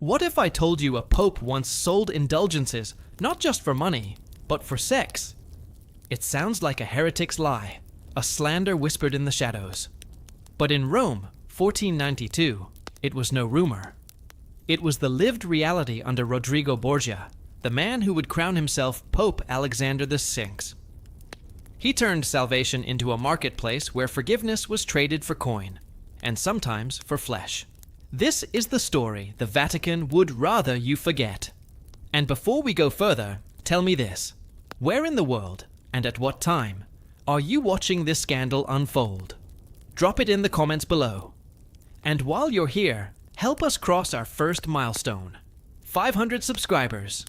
What if I told you a pope once sold indulgences, not just for money, but for sex? It sounds like a heretic's lie, a slander whispered in the shadows. But in Rome, 1492, it was no rumor. It was the lived reality under Rodrigo Borgia, the man who would crown himself Pope Alexander VI. He turned salvation into a marketplace where forgiveness was traded for coin, and sometimes for flesh. This is the story the Vatican would rather you forget. And before we go further, tell me this. Where in the world, and at what time, are you watching this scandal unfold? Drop it in the comments below. And while you're here, help us cross our first milestone, 500 subscribers.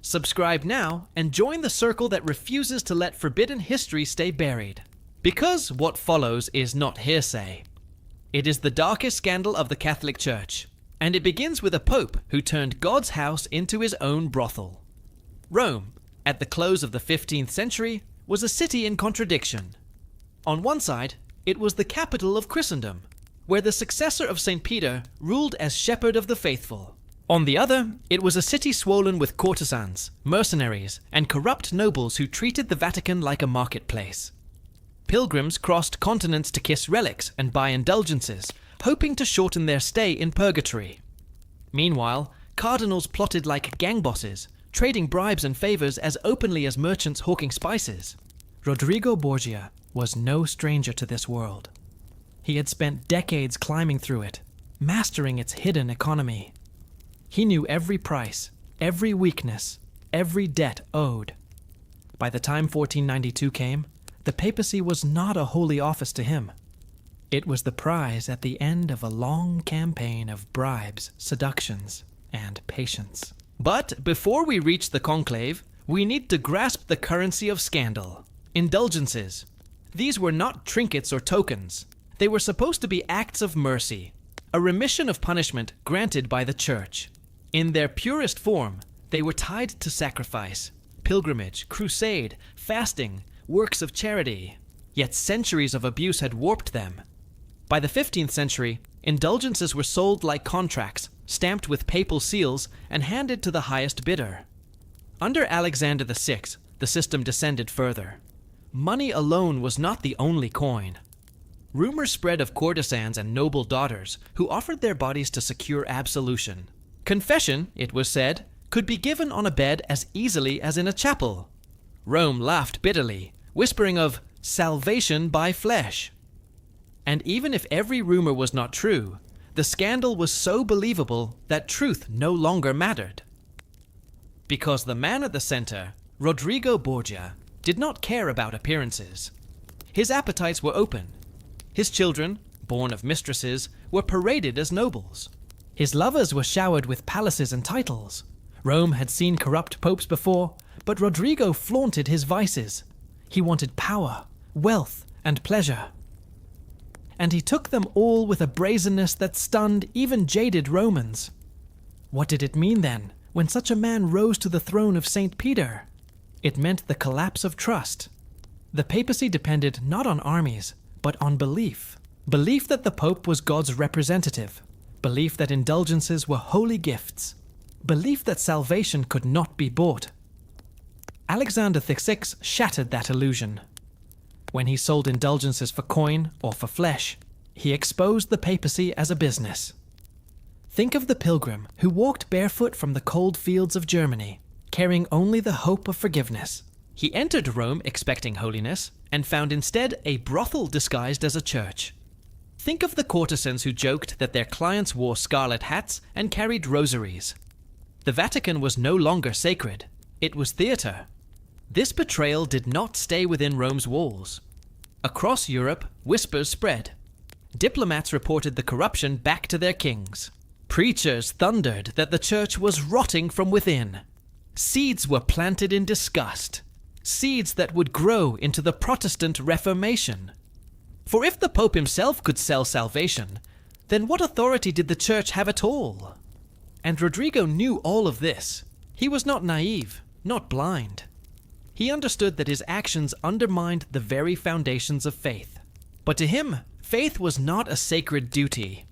Subscribe now and join the circle that refuses to let forbidden history stay buried. Because what follows is not hearsay. It is the darkest scandal of the Catholic Church, and it begins with a pope who turned God's house into his own brothel. Rome, at the close of the 15th century, was a city in contradiction. On one side, it was the capital of Christendom, where the successor of St. Peter ruled as shepherd of the faithful. On the other, it was a city swollen with courtesans, mercenaries, and corrupt nobles who treated the Vatican like a marketplace. Pilgrims crossed continents to kiss relics and buy indulgences, hoping to shorten their stay in purgatory. Meanwhile, cardinals plotted like gang bosses, trading bribes and favors as openly as merchants hawking spices. Rodrigo Borgia was no stranger to this world. He had spent decades climbing through it, mastering its hidden economy. He knew every price, every weakness, every debt owed. By the time 1492 came, the papacy was not a holy office to him. It was the prize at the end of a long campaign of bribes, seductions, and patience. But before we reach the conclave, we need to grasp the currency of scandal: indulgences. These were not trinkets or tokens. They were supposed to be acts of mercy, a remission of punishment granted by the Church. In their purest form, they were tied to sacrifice, pilgrimage, crusade, fasting, works of charity. Yet centuries of abuse had warped them. By the 15th century, indulgences were sold like contracts, stamped with papal seals and handed to the highest bidder. Under Alexander VI, the system descended further. Money alone was not the only coin. Rumors spread of courtesans and noble daughters who offered their bodies to secure absolution. Confession, it was said, could be given on a bed as easily as in a chapel. Rome laughed bitterly, whispering of salvation by flesh. And even if every rumor was not true, the scandal was so believable that truth no longer mattered. Because the man at the center, Rodrigo Borgia, did not care about appearances. His appetites were open. His children, born of mistresses, were paraded as nobles. His lovers were showered with palaces and titles. Rome had seen corrupt popes before, but Rodrigo flaunted his vices. He wanted power, wealth, and pleasure. And he took them all with a brazenness that stunned even jaded Romans. What did it mean then, when such a man rose to the throne of St. Peter? It meant the collapse of trust. The papacy depended not on armies, but on belief. Belief that the Pope was God's representative. Belief that indulgences were holy gifts. Belief that salvation could not be bought. Alexander VI shattered that illusion. When he sold indulgences for coin or for flesh, he exposed the papacy as a business. Think of the pilgrim who walked barefoot from the cold fields of Germany, carrying only the hope of forgiveness. He entered Rome expecting holiness, and found instead a brothel disguised as a church. Think of the courtesans who joked that their clients wore scarlet hats and carried rosaries. The Vatican was no longer sacred. It was theater. This betrayal did not stay within Rome's walls. Across Europe, whispers spread. Diplomats reported the corruption back to their kings. Preachers thundered that the church was rotting from within. Seeds were planted in disgust. Seeds that would grow into the Protestant Reformation. For if the Pope himself could sell salvation, then what authority did the church have at all? And Rodrigo knew all of this. He was not naive, not blind. He understood that his actions undermined the very foundations of faith. But to him, faith was not a sacred duty.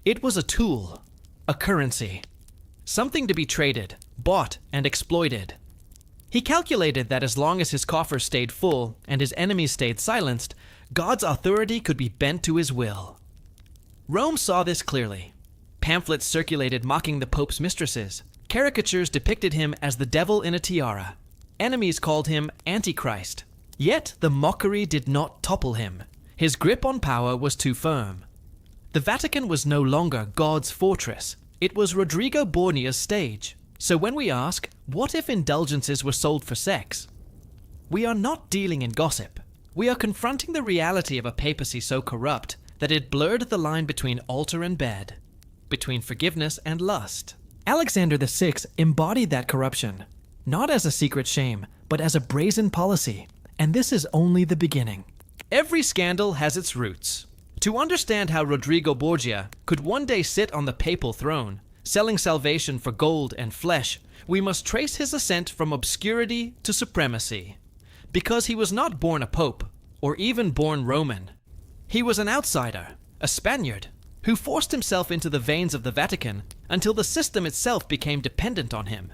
It was a tool, a currency. something to be traded, bought, and exploited. He calculated that as long as his coffers stayed full and his enemies stayed silenced, God's authority could be bent to his will. Rome saw this clearly. Pamphlets circulated mocking the Pope's mistresses. Caricatures depicted him as the devil in a tiara. Enemies called him Antichrist. Yet the mockery did not topple him. His grip on power was too firm. The Vatican was no longer God's fortress. It was Rodrigo Borgia's stage. So when we ask, what if indulgences were sold for sex? We are not dealing in gossip. We are confronting the reality of a papacy so corrupt that it blurred the line between altar and bed, between forgiveness and lust. Alexander VI embodied that corruption, not as a secret shame, but as a brazen policy. And this is only the beginning. Every scandal has its roots. To understand how Rodrigo Borgia could one day sit on the papal throne, selling salvation for gold and flesh, we must trace his ascent from obscurity to supremacy. Because he was not born a pope, or even born Roman. He was an outsider, a Spaniard, who forced himself into the veins of the Vatican until the system itself became dependent on him.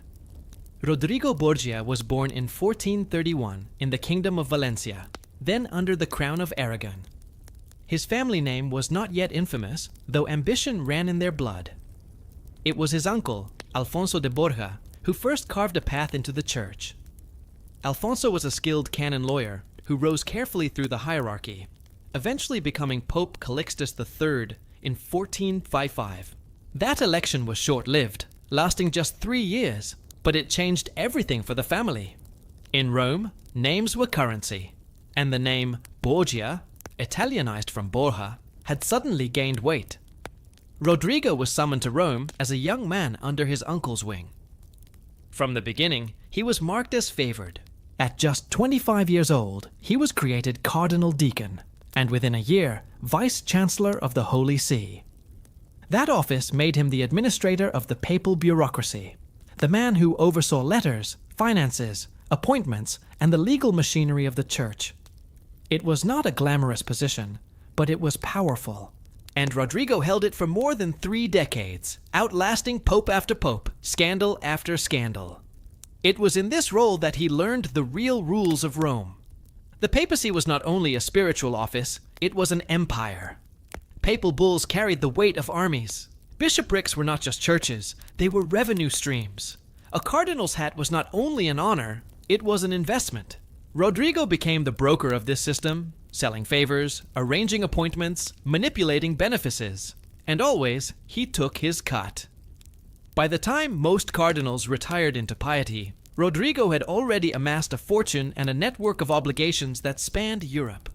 Rodrigo Borgia was born in 1431 in the Kingdom of Valencia, then under the Crown of Aragon. His family name was not yet infamous, though ambition ran in their blood. It was his uncle, Alfonso de Borja, who first carved a path into the church. Alfonso was a skilled canon lawyer who rose carefully through the hierarchy, eventually becoming Pope Calixtus III in 1455. That election was short-lived, lasting just 3 years, but it changed everything for the family. In Rome, names were currency, and the name Borgia, Italianized from Borja, had suddenly gained weight. Rodrigo was summoned to Rome as a young man under his uncle's wing. From the beginning, he was marked as favored. At just 25 years old, he was created cardinal deacon, and within a year, vice-chancellor of the Holy See. That office made him the administrator of the papal bureaucracy, the man who oversaw letters, finances, appointments, and the legal machinery of the church. It was not a glamorous position, but it was powerful. And Rodrigo held it for more than 3 decades, outlasting pope after pope, scandal after scandal. It was in this role that he learned the real rules of Rome. The papacy was not only a spiritual office, it was an empire. Papal bulls carried the weight of armies. Bishoprics were not just churches, they were revenue streams. A cardinal's hat was not only an honor, it was an investment. Rodrigo became the broker of this system, selling favors, arranging appointments, manipulating benefices. And always, he took his cut. By the time most cardinals retired into piety, Rodrigo had already amassed a fortune and a network of obligations that spanned Europe.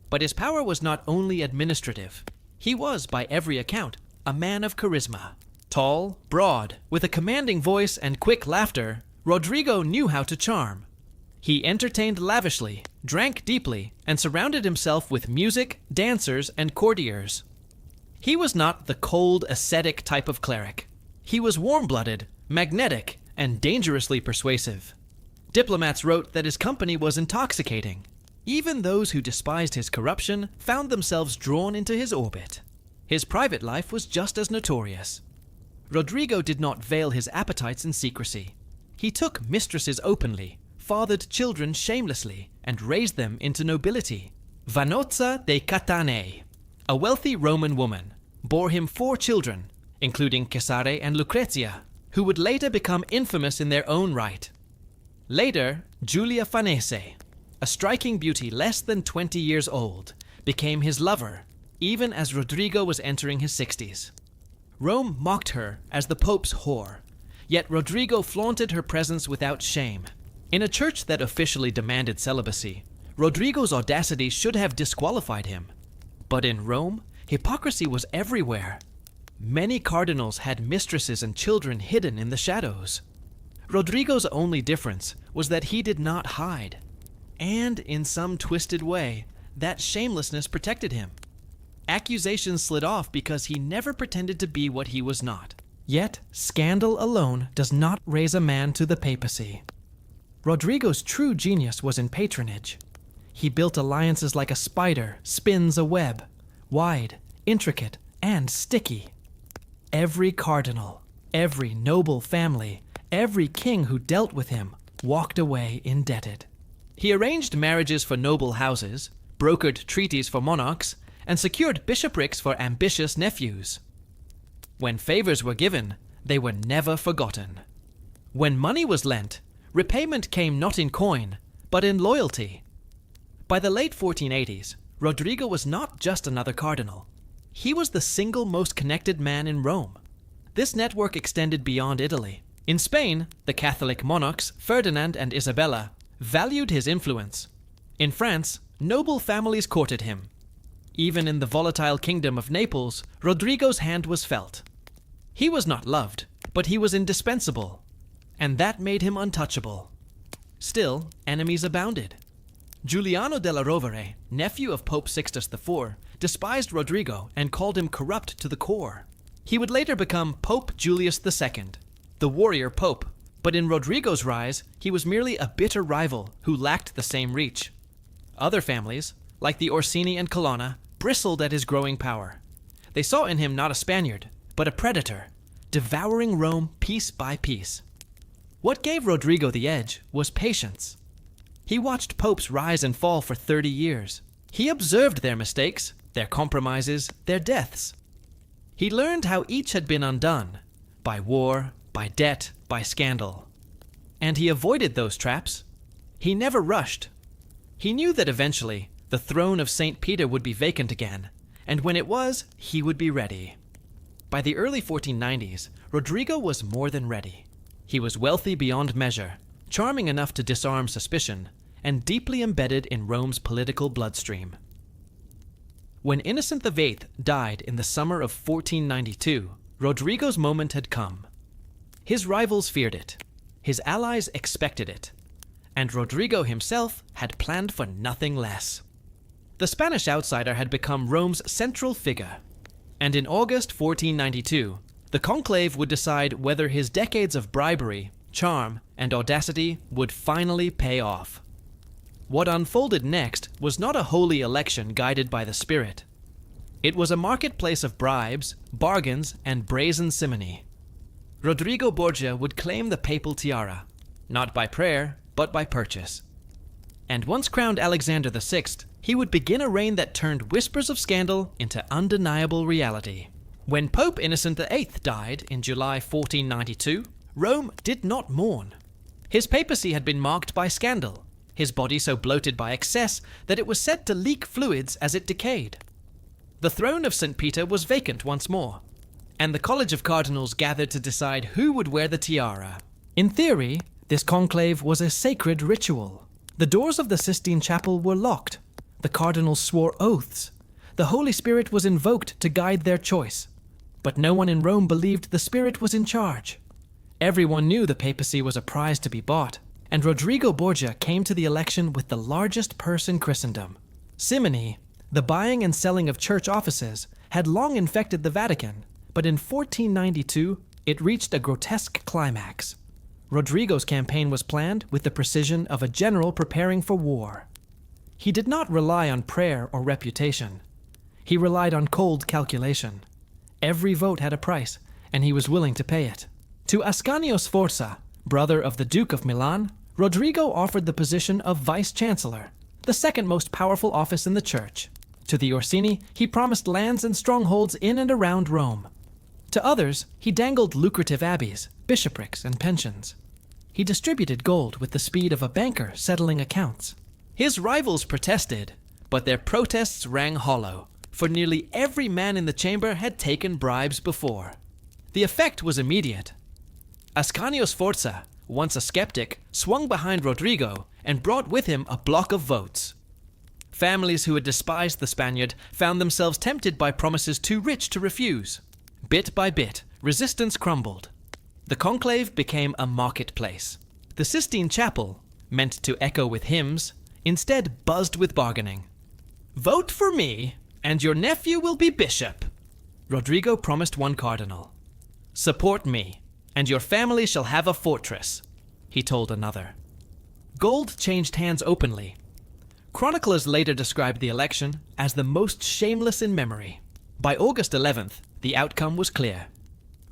But his power was not only administrative. He was, by every account, a man of charisma. Tall, broad, with a commanding voice and quick laughter, Rodrigo knew how to charm. He entertained lavishly, drank deeply, and surrounded himself with music, dancers, and courtiers. He was not the cold, ascetic type of cleric. He was warm-blooded, magnetic, and dangerously persuasive. Diplomats wrote that his company was intoxicating. Even those who despised his corruption found themselves drawn into his orbit. His private life was just as notorious. Rodrigo did not veil his appetites in secrecy. He took mistresses openly, fathered children shamelessly, and raised them into nobility. Vanozza de Catane, a wealthy Roman woman, bore him 4 children, including Cesare and Lucrezia, who would later become infamous in their own right. Later, Giulia Farnese, a striking beauty less than 20 years old, became his lover, even as Rodrigo was entering his 60s. Rome mocked her as the Pope's whore, yet Rodrigo flaunted her presence without shame. In a church that officially demanded celibacy, Rodrigo's audacity should have disqualified him. But in Rome, hypocrisy was everywhere. Many cardinals had mistresses and children hidden in the shadows. Rodrigo's only difference was that he did not hide. And in some twisted way, that shamelessness protected him. Accusations slid off because he never pretended to be what he was not. Yet, scandal alone does not raise a man to the papacy. Rodrigo's true genius was in patronage. He built alliances like a spider spins a web, wide, intricate, and sticky. Every cardinal, Every noble family, every king who dealt with him, walked away indebted. He arranged marriages for noble houses, brokered treaties for monarchs, and secured bishoprics for ambitious nephews. When favors were given, they were never forgotten. When money was lent, repayment came not in coin, but in loyalty. By the late 1480s, Rodrigo was not just another cardinal. He was the single most connected man in Rome. This network extended beyond Italy. In Spain, the Catholic monarchs Ferdinand and Isabella valued his influence. In France, noble families courted him. Even in the volatile kingdom of Naples, Rodrigo's hand was felt. He was not loved, but he was indispensable, and that made him untouchable. Still, enemies abounded. Giuliano della Rovere, nephew of Pope Sixtus IV, despised Rodrigo and called him corrupt to the core. He would later become Pope Julius II, the warrior pope, but in Rodrigo's rise, he was merely a bitter rival who lacked the same reach. Other families, like the Orsini and Colonna, bristled at his growing power. They saw in him not a Spaniard, but a predator, devouring Rome piece by piece. What gave Rodrigo the edge was patience. He watched popes rise and fall for 30 years. He observed their mistakes, their compromises, their deaths. He learned how each had been undone, by war, by debt, by scandal. And he avoided those traps. He never rushed. He knew that eventually the throne of St. Peter would be vacant again, and when it was, he would be ready. By the early 1490s, Rodrigo was more than ready. He was wealthy beyond measure, charming enough to disarm suspicion, and deeply embedded in Rome's political bloodstream. When Innocent VIII died in the summer of 1492, Rodrigo's moment had come. His rivals feared it, his allies expected it, and Rodrigo himself had planned for nothing less. The Spanish outsider had become Rome's central figure, and in August 1492, the conclave would decide whether his decades of bribery, charm, and audacity would finally pay off. What unfolded next was not a holy election guided by the spirit. It was a marketplace of bribes, bargains, and brazen simony. Rodrigo Borgia would claim the papal tiara, not by prayer, but by purchase. And once crowned Alexander VI, he would begin a reign that turned whispers of scandal into undeniable reality. When Pope Innocent VIII died in July 1492, Rome did not mourn. His papacy had been marked by scandal, his body so bloated by excess that it was said to leak fluids as it decayed. The throne of St. Peter was vacant once more, and the College of Cardinals gathered to decide who would wear the tiara. In theory, this conclave was a sacred ritual. The doors of the Sistine Chapel were locked. The cardinals swore oaths. The Holy Spirit was invoked to guide their choice. But no one in Rome believed the Spirit was in charge. Everyone knew the papacy was a prize to be bought, and Rodrigo Borgia came to the election with the largest purse in Christendom. Simony, the buying and selling of church offices, had long infected the Vatican, but in 1492 it reached a grotesque climax. Rodrigo's campaign was planned with the precision of a general preparing for war. He did not rely on prayer or reputation. He relied on cold calculation. Every vote had a price, and he was willing to pay it. To Ascanio Sforza, brother of the Duke of Milan, Rodrigo offered the position of vice-chancellor, the second most powerful office in the church. To the Orsini, he promised lands and strongholds in and around Rome. To others, he dangled lucrative abbeys, bishoprics, and pensions. He distributed gold with the speed of a banker settling accounts. His rivals protested, but their protests rang hollow, for nearly every man in the chamber had taken bribes before. The effect was immediate. Ascanio Sforza, once a skeptic, swung behind Rodrigo and brought with him a block of votes. Families who had despised the Spaniard found themselves tempted by promises too rich to refuse. Bit by bit, resistance crumbled. The conclave became a marketplace. The Sistine Chapel, meant to echo with hymns, instead buzzed with bargaining. "Vote for me, and your nephew will be bishop," Rodrigo promised one cardinal. "Support me, and your family shall have a fortress," he told another. Gold changed hands openly. Chroniclers later described the election as the most shameless in memory. By August 11th, the outcome was clear.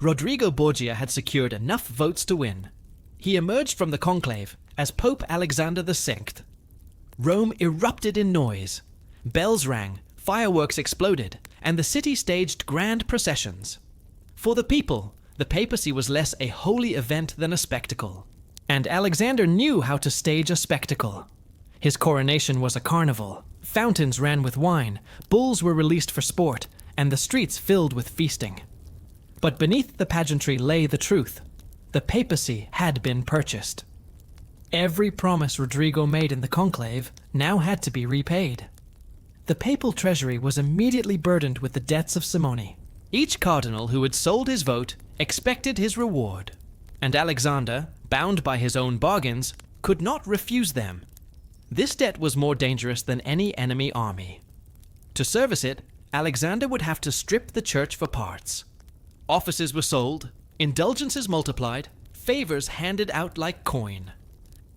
Rodrigo Borgia had secured enough votes to win. He emerged from the conclave as Pope Alexander VI. Rome erupted in noise. Bells rang, fireworks exploded, and the city staged grand processions. For the people, the papacy was less a holy event than a spectacle. And Alexander knew how to stage a spectacle. His coronation was a carnival. Fountains ran with wine, bulls were released for sport, and the streets filled with feasting. But beneath the pageantry lay the truth. The papacy had been purchased. Every promise Rodrigo made in the conclave now had to be repaid. The papal treasury was immediately burdened with the debts of simony. Each cardinal who had sold his vote expected his reward, and Alexander, bound by his own bargains, could not refuse them. This debt was more dangerous than any enemy army. To service it, Alexander would have to strip the church for parts. Offices were sold, indulgences multiplied, favors handed out like coin.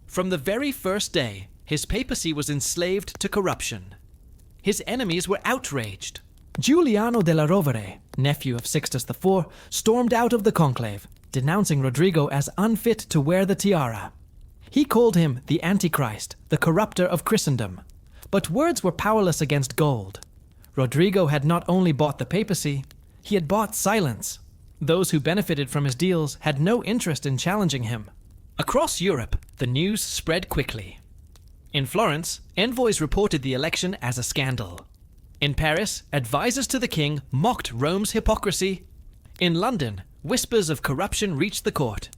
From the very first day, his papacy was enslaved to corruption. His enemies were outraged. Giuliano della Rovere, nephew of Sixtus IV, stormed out of the conclave, denouncing Rodrigo as unfit to wear the tiara. He called him the Antichrist, the corrupter of Christendom. But words were powerless against gold. Rodrigo had not only bought the papacy, he had bought silence. Those who benefited from his deals had no interest in challenging him. Across Europe, the news spread quickly. In Florence, envoys reported the election as a scandal. In Paris, advisors to the king mocked Rome's hypocrisy. In London, whispers of corruption reached the court.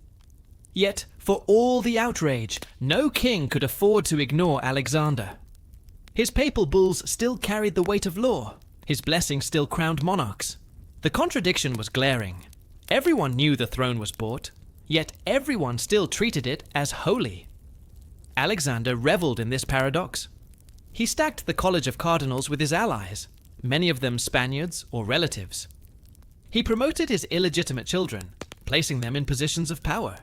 Yet, for all the outrage, no king could afford to ignore Alexander. His papal bulls still carried the weight of law. His blessings still crowned monarchs. The contradiction was glaring. Everyone knew the throne was bought, yet everyone still treated it as holy. Alexander reveled in this paradox. He stacked the College of Cardinals with his allies, many of them Spaniards or relatives. He promoted his illegitimate children, placing them in positions of power.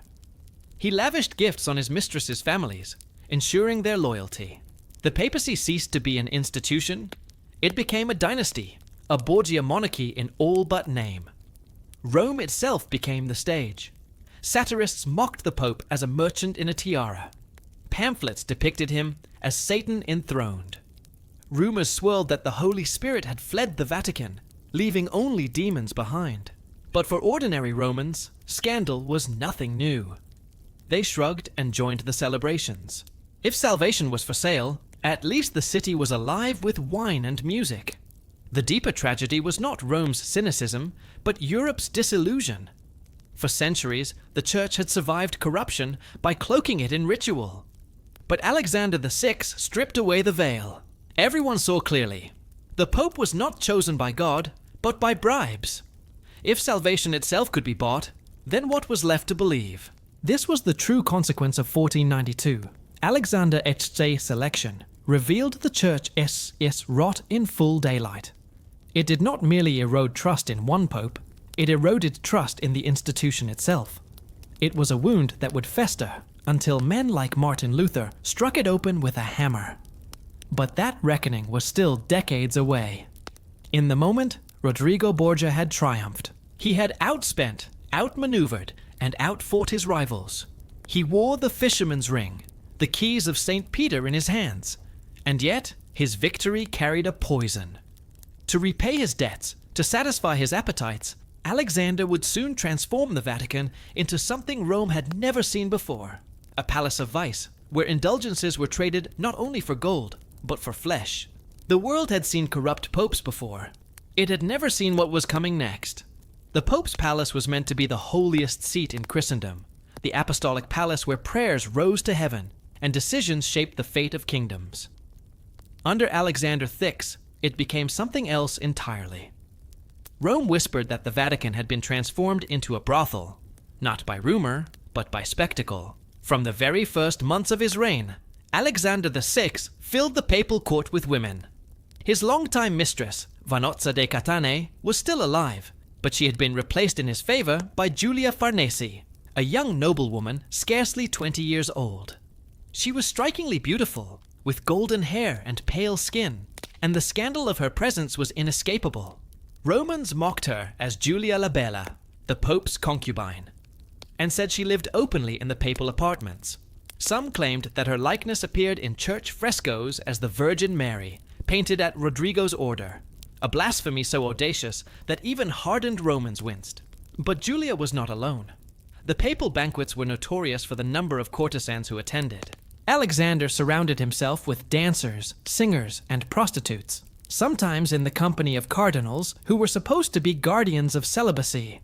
He lavished gifts on his mistresses' families, ensuring their loyalty. The papacy ceased to be an institution. It became a dynasty, a Borgia monarchy in all but name. Rome itself became the stage. Satirists mocked the Pope as a merchant in a tiara. Pamphlets depicted him as Satan enthroned. Rumors swirled that the Holy Spirit had fled the Vatican, leaving only demons behind. But for ordinary Romans, scandal was nothing new. They shrugged and joined the celebrations. If salvation was for sale, at least the city was alive with wine and music. The deeper tragedy was not Rome's cynicism, but Europe's disillusion. For centuries, the church had survived corruption by cloaking it in ritual. But Alexander VI stripped away the veil. Everyone saw clearly. The Pope was not chosen by God, but by bribes. If salvation itself could be bought, then what was left to believe? This was the true consequence of 1492. Alexander Echce's selection revealed the church is rot in full daylight. It did not merely erode trust in one pope, it eroded trust in the institution itself. It was a wound that would fester until men like Martin Luther struck it open with a hammer. But that reckoning was still decades away. In the moment, Rodrigo Borgia had triumphed. He had outspent, outmaneuvered, and outfought his rivals. He wore the fisherman's ring, the keys of St. Peter in his hands, and yet his victory carried a poison. To repay his debts, to satisfy his appetites, Alexander would soon transform the Vatican into something Rome had never seen before, a palace of vice, where indulgences were traded not only for gold, but for flesh. The world had seen corrupt popes before. It had never seen what was coming next. The Pope's palace was meant to be the holiest seat in Christendom, the apostolic palace where prayers rose to heaven and decisions shaped the fate of kingdoms. Under Alexander VI, it became something else entirely. Rome whispered that the Vatican had been transformed into a brothel, not by rumor, but by spectacle. From the very first months of his reign, Alexander VI filled the papal court with women. His longtime mistress, Vanozza de Catane, was still alive, but she had been replaced in his favor by Julia Farnese, a young noblewoman scarcely 20 years old. She was strikingly beautiful, with golden hair and pale skin, and the scandal of her presence was inescapable. Romans mocked her as Julia la Bella, the Pope's concubine, and said she lived openly in the papal apartments. Some claimed that her likeness appeared in church frescoes as the Virgin Mary, painted at Rodrigo's order, a blasphemy so audacious that even hardened Romans winced. But Julia was not alone. The papal banquets were notorious for the number of courtesans who attended. Alexander surrounded himself with dancers, singers, and prostitutes, sometimes in the company of cardinals who were supposed to be guardians of celibacy.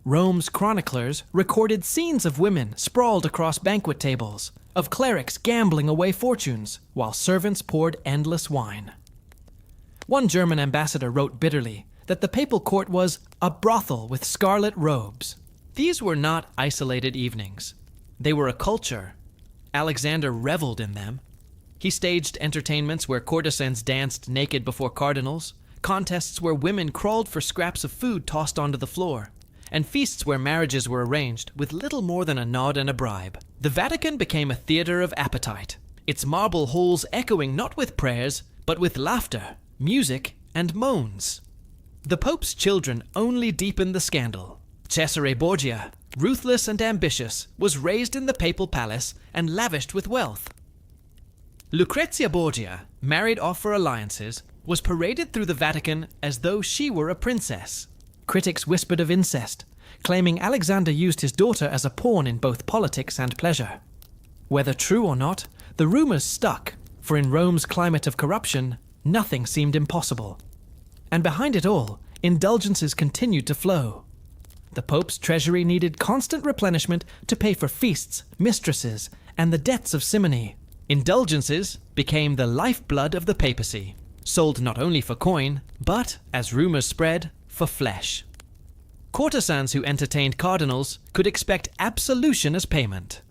Rome's chroniclers recorded scenes of women sprawled across banquet tables, of clerics gambling away fortunes, while servants poured endless wine. One German ambassador wrote bitterly that the papal court was a brothel with scarlet robes. These were not isolated evenings. They were a culture. Alexander reveled in them. He staged entertainments where courtesans danced naked before cardinals, contests where women crawled for scraps of food tossed onto the floor, and feasts where marriages were arranged with little more than a nod and a bribe. The Vatican became a theater of appetite, its marble halls echoing not with prayers, but with laughter, music, and moans. The Pope's children only deepened the scandal. Cesare Borgia, ruthless and ambitious, was raised in the papal palace and lavished with wealth. Lucrezia Borgia, married off for alliances, was paraded through the Vatican as though she were a princess. Critics whispered of incest, claiming Alexander used his daughter as a pawn in both politics and pleasure. Whether true or not, the rumors stuck, for in Rome's climate of corruption, nothing seemed impossible. And behind it all, indulgences continued to flow. The Pope's treasury needed constant replenishment to pay for feasts, mistresses, and the debts of simony. Indulgences became the lifeblood of the papacy, sold not only for coin, but, as rumors spread, for flesh. Courtesans who entertained cardinals could expect absolution as payment.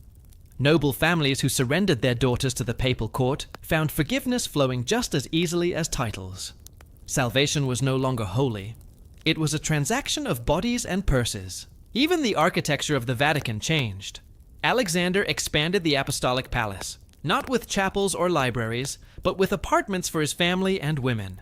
Noble families who surrendered their daughters to the papal court found forgiveness flowing just as easily as titles. Salvation was no longer holy. It was a transaction of bodies and purses. Even the architecture of the Vatican changed. Alexander expanded the apostolic palace, not with chapels or libraries, but with apartments for his family and women.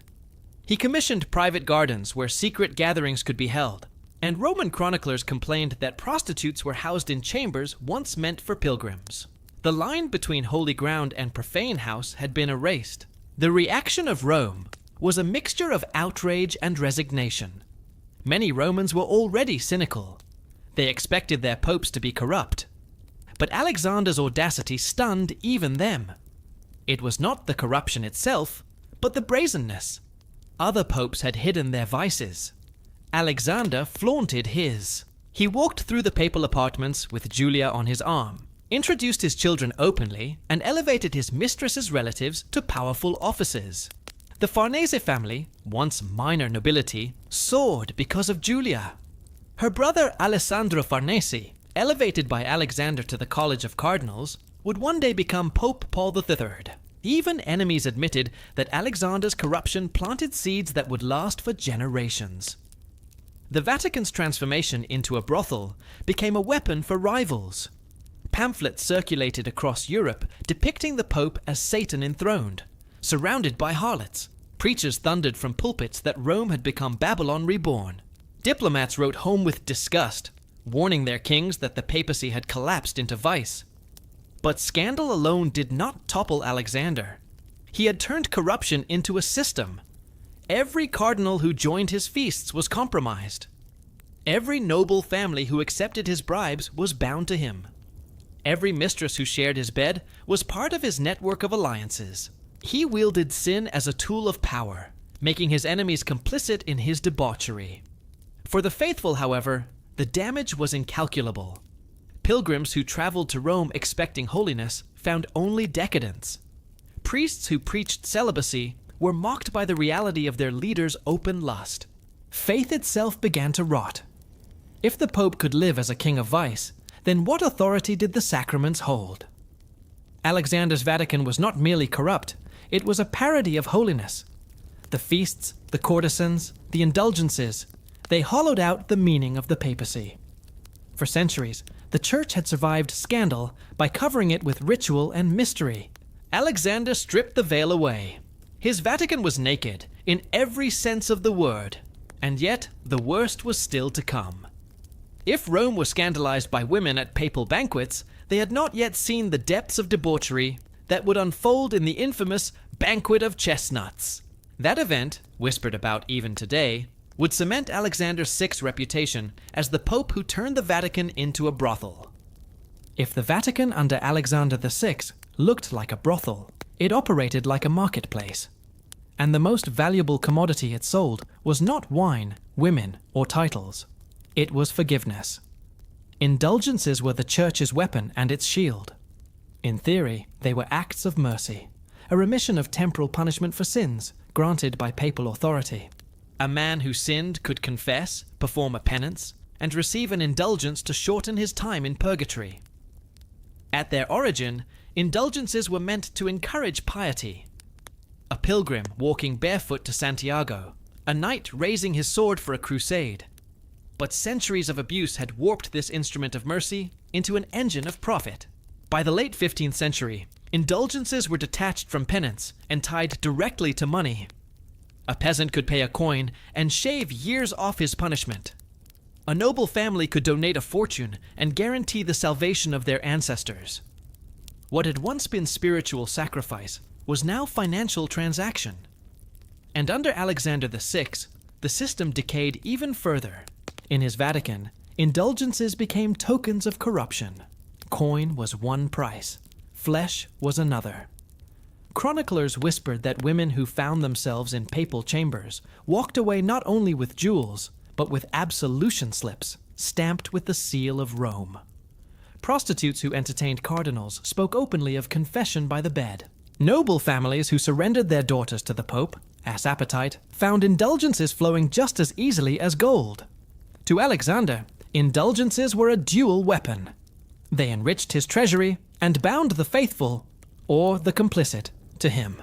He commissioned private gardens where secret gatherings could be held, and Roman chroniclers complained that prostitutes were housed in chambers once meant for pilgrims. The line between holy ground and profane house had been erased. The reaction of Rome was a mixture of outrage and resignation. Many Romans were already cynical. They expected their popes to be corrupt. But Alexander's audacity stunned even them. It was not the corruption itself, but the brazenness. Other popes had hidden their vices. Alexander flaunted his. He walked through the papal apartments with Julia on his arm, introduced his children openly, and elevated his mistress's relatives to powerful offices. The Farnese family, once minor nobility, soared because of Julia. Her brother Alessandro Farnese, elevated by Alexander to the College of Cardinals, would one day become Pope Paul III. Even enemies admitted that Alexander's corruption planted seeds that would last for generations. The Vatican's transformation into a brothel became a weapon for rivals. Pamphlets circulated across Europe depicting the Pope as Satan enthroned, surrounded by harlots. Preachers thundered from pulpits that Rome had become Babylon reborn. Diplomats wrote home with disgust, warning their kings that the papacy had collapsed into vice. But scandal alone did not topple Alexander. He had turned corruption into a system. Every cardinal who joined his feasts was compromised. Every noble family who accepted his bribes was bound to him. Every mistress who shared his bed was part of his network of alliances. He wielded sin as a tool of power, making his enemies complicit in his debauchery. For the faithful, however, the damage was incalculable. Pilgrims who traveled to Rome expecting holiness found only decadence. Priests who preached celibacy were mocked by the reality of their leaders' open lust. Faith itself began to rot. If the Pope could live as a king of vice, then what authority did the sacraments hold? Alexander's Vatican was not merely corrupt, it was a parody of holiness. The feasts, the courtesans, the indulgences, they hollowed out the meaning of the papacy. For centuries, the Church had survived scandal by covering it with ritual and mystery. Alexander stripped the veil away. His Vatican was naked, in every sense of the word, and yet the worst was still to come. If Rome was scandalized by women at papal banquets, they had not yet seen the depths of debauchery that would unfold in the infamous Banquet of Chestnuts. That event, whispered about even today, would cement Alexander VI's reputation as the pope who turned the Vatican into a brothel. If the Vatican under Alexander VI looked like a brothel, it operated like a marketplace. And the most valuable commodity it sold was not wine, women, or titles. It was forgiveness. Indulgences were the church's weapon and its shield. In theory, they were acts of mercy, a remission of temporal punishment for sins granted by papal authority. A man who sinned could confess, perform a penance, and receive an indulgence to shorten his time in purgatory. At their origin, indulgences were meant to encourage piety. A pilgrim walking barefoot to Santiago, a knight raising his sword for a crusade. But centuries of abuse had warped this instrument of mercy into an engine of profit. By the late 15th century, indulgences were detached from penance and tied directly to money. A peasant could pay a coin and shave years off his punishment. A noble family could donate a fortune and guarantee the salvation of their ancestors. What had once been spiritual sacrifice was now financial transaction. And under Alexander VI, the system decayed even further. In his Vatican, indulgences became tokens of corruption. Coin was one price, flesh was another. Chroniclers whispered that women who found themselves in papal chambers walked away not only with jewels, but with absolution slips stamped with the seal of Rome. Prostitutes who entertained cardinals spoke openly of confession by the bed. Noble families who surrendered their daughters to the Pope, as appetite, found indulgences flowing just as easily as gold. To Alexander, indulgences were a dual weapon. They enriched his treasury and bound the faithful, or the complicit, to him.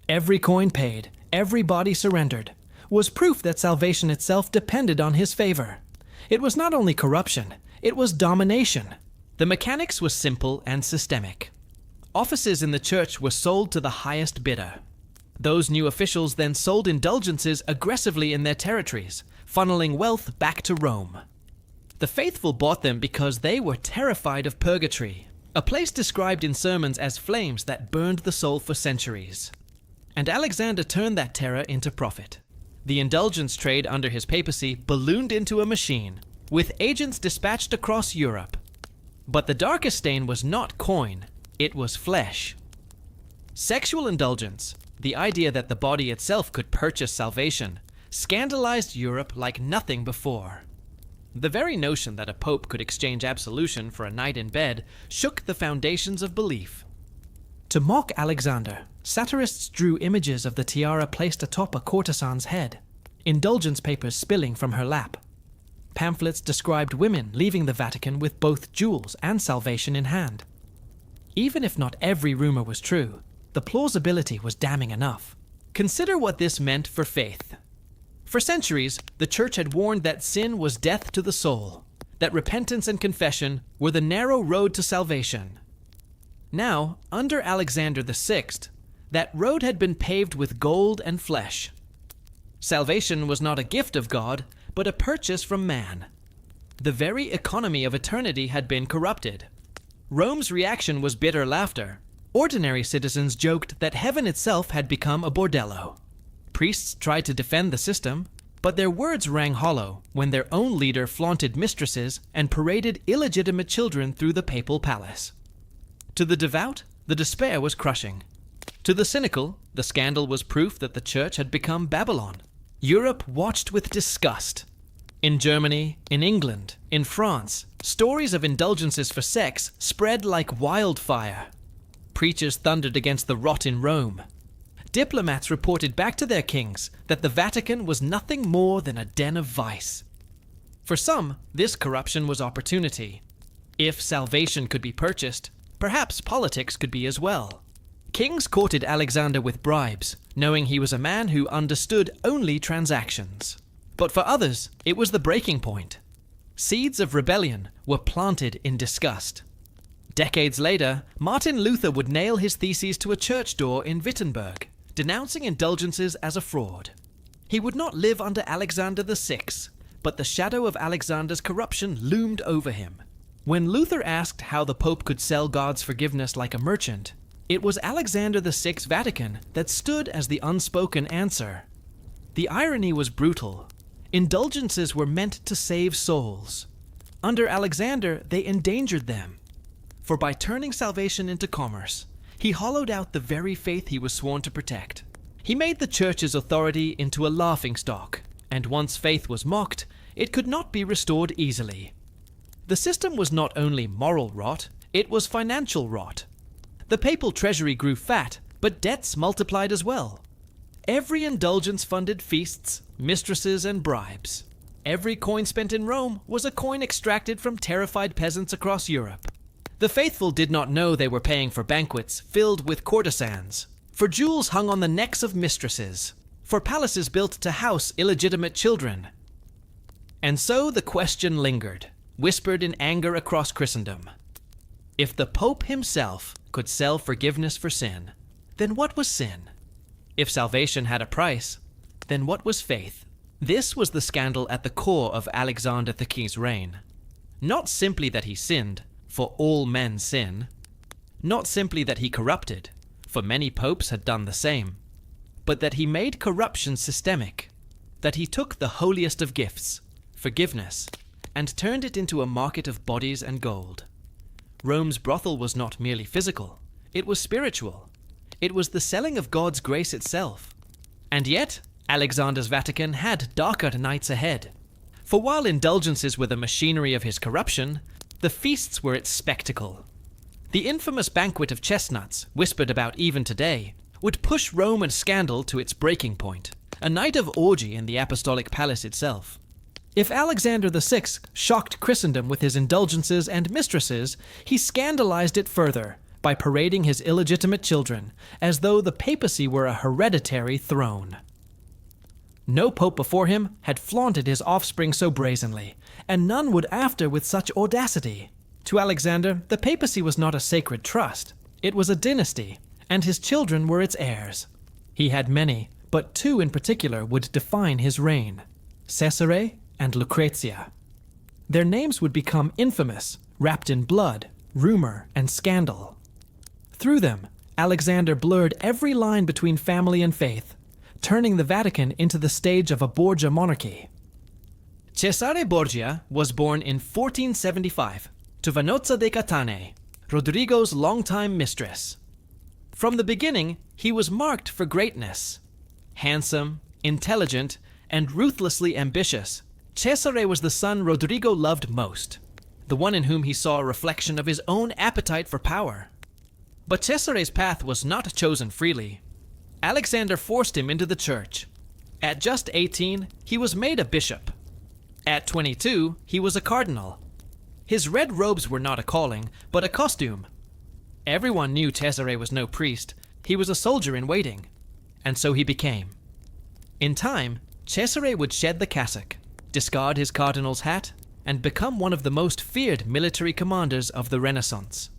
Every coin paid, every body surrendered, was proof that salvation itself depended on his favor. It was not only corruption, it was domination. The mechanics was simple and systemic. Offices in the church were sold to the highest bidder. Those new officials then sold indulgences aggressively in their territories, funneling wealth back to Rome. The faithful bought them because they were terrified of purgatory, a place described in sermons as flames that burned the soul for centuries. And Alexander turned that terror into profit. The indulgence trade under his papacy ballooned into a machine, with agents dispatched across Europe. But the darkest stain was not coin, it was flesh. Sexual indulgence, the idea that the body itself could purchase salvation, scandalized Europe like nothing before. The very notion that a pope could exchange absolution for a night in bed shook the foundations of belief. To mock Alexander, satirists drew images of the tiara placed atop a courtesan's head, indulgence papers spilling from her lap. Pamphlets described women leaving the Vatican with both jewels and salvation in hand. Even if not every rumor was true, the plausibility was damning enough. Consider what this meant for faith. For centuries, the Church had warned that sin was death to the soul, that repentance and confession were the narrow road to salvation. Now, under Alexander VI, that road had been paved with gold and flesh. Salvation was not a gift of God, but a purchase from man. The very economy of eternity had been corrupted. Rome's reaction was bitter laughter. Ordinary citizens joked that heaven itself had become a bordello. Priests tried to defend the system, but their words rang hollow when their own leader flaunted mistresses and paraded illegitimate children through the papal palace. To the devout, the despair was crushing. To the cynical, the scandal was proof that the church had become Babylon. Europe watched with disgust. In Germany, in England, in France, stories of indulgences for sex spread like wildfire. Preachers thundered against the rot in Rome. Diplomats reported back to their kings that the Vatican was nothing more than a den of vice. For some, this corruption was opportunity. If salvation could be purchased, perhaps politics could be as well. Kings courted Alexander with bribes, knowing he was a man who understood only transactions. But for others, it was the breaking point. Seeds of rebellion were planted in disgust. Decades later, Martin Luther would nail his theses to a church door in Wittenberg, denouncing indulgences as a fraud. He would not live under Alexander VI, but the shadow of Alexander's corruption loomed over him. When Luther asked how the Pope could sell God's forgiveness like a merchant, it was Alexander VI's Vatican that stood as the unspoken answer. The irony was brutal. Indulgences were meant to save souls. Under Alexander, they endangered them. For by turning salvation into commerce, he hollowed out the very faith he was sworn to protect. He made the Church's authority into a laughingstock, and once faith was mocked, it could not be restored easily. The system was not only moral rot, it was financial rot. The papal treasury grew fat, but debts multiplied as well. Every indulgence funded feasts, mistresses, and bribes. Every coin spent in Rome was a coin extracted from terrified peasants across Europe. The faithful did not know they were paying for banquets filled with courtesans, for jewels hung on the necks of mistresses, for palaces built to house illegitimate children. And so the question lingered, whispered in anger across Christendom. If the Pope himself could sell forgiveness for sin, then what was sin? If salvation had a price, then what was faith? This was the scandal at the core of Alexander the King's reign. Not simply that he sinned, for all men sin. Not simply that he corrupted, for many popes had done the same. But that he made corruption systemic. That he took the holiest of gifts, forgiveness, and turned it into a market of bodies and gold. Rome's brothel was not merely physical, it was spiritual. It was the selling of God's grace itself. And yet, Alexander's Vatican had darker nights ahead. For while indulgences were the machinery of his corruption, the feasts were its spectacle. The infamous banquet of chestnuts, whispered about even today, would push Rome and scandal to its breaking point, a night of orgy in the apostolic palace itself. If Alexander VI shocked Christendom with his indulgences and mistresses, he scandalized it further by parading his illegitimate children, as though the papacy were a hereditary throne. No pope before him had flaunted his offspring so brazenly, and none would after with such audacity. To Alexander, the papacy was not a sacred trust, it was a dynasty, and his children were its heirs. He had many, but two in particular would define his reign: Cesare and Lucrezia. Their names would become infamous, wrapped in blood, rumor, and scandal. Through them, Alexander blurred every line between family and faith, turning the Vatican into the stage of a Borgia monarchy. Cesare Borgia was born in 1475 to Vanozza de Catane, Rodrigo's longtime mistress. From the beginning, he was marked for greatness. Handsome, intelligent, and ruthlessly ambitious, Cesare was the son Rodrigo loved most, the one in whom he saw a reflection of his own appetite for power. But Cesare's path was not chosen freely. Alexander forced him into the church. At just 18, he was made a bishop. At 22, he was a cardinal. His red robes were not a calling, but a costume. Everyone knew Cesare was no priest, he was a soldier in waiting, and so he became. In time, Cesare would shed the cassock, discard his cardinal's hat, and become one of the most feared military commanders of the Renaissance.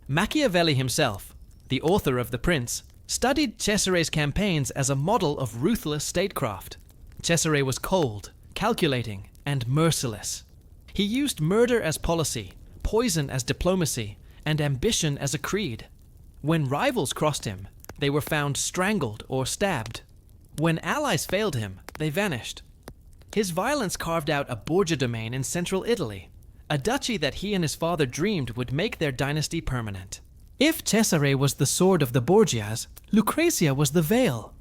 Machiavelli himself, the author of The Prince, studied Cesare's campaigns as a model of ruthless statecraft. Cesare was cold, calculating, and merciless. He used murder as policy, poison as diplomacy, and ambition as a creed. When rivals crossed him, they were found strangled or stabbed. When allies failed him, they vanished. His violence carved out a Borgia domain in central Italy, a duchy that he and his father dreamed would make their dynasty permanent. If Cesare was the sword of the Borgias, Lucrezia was the veil.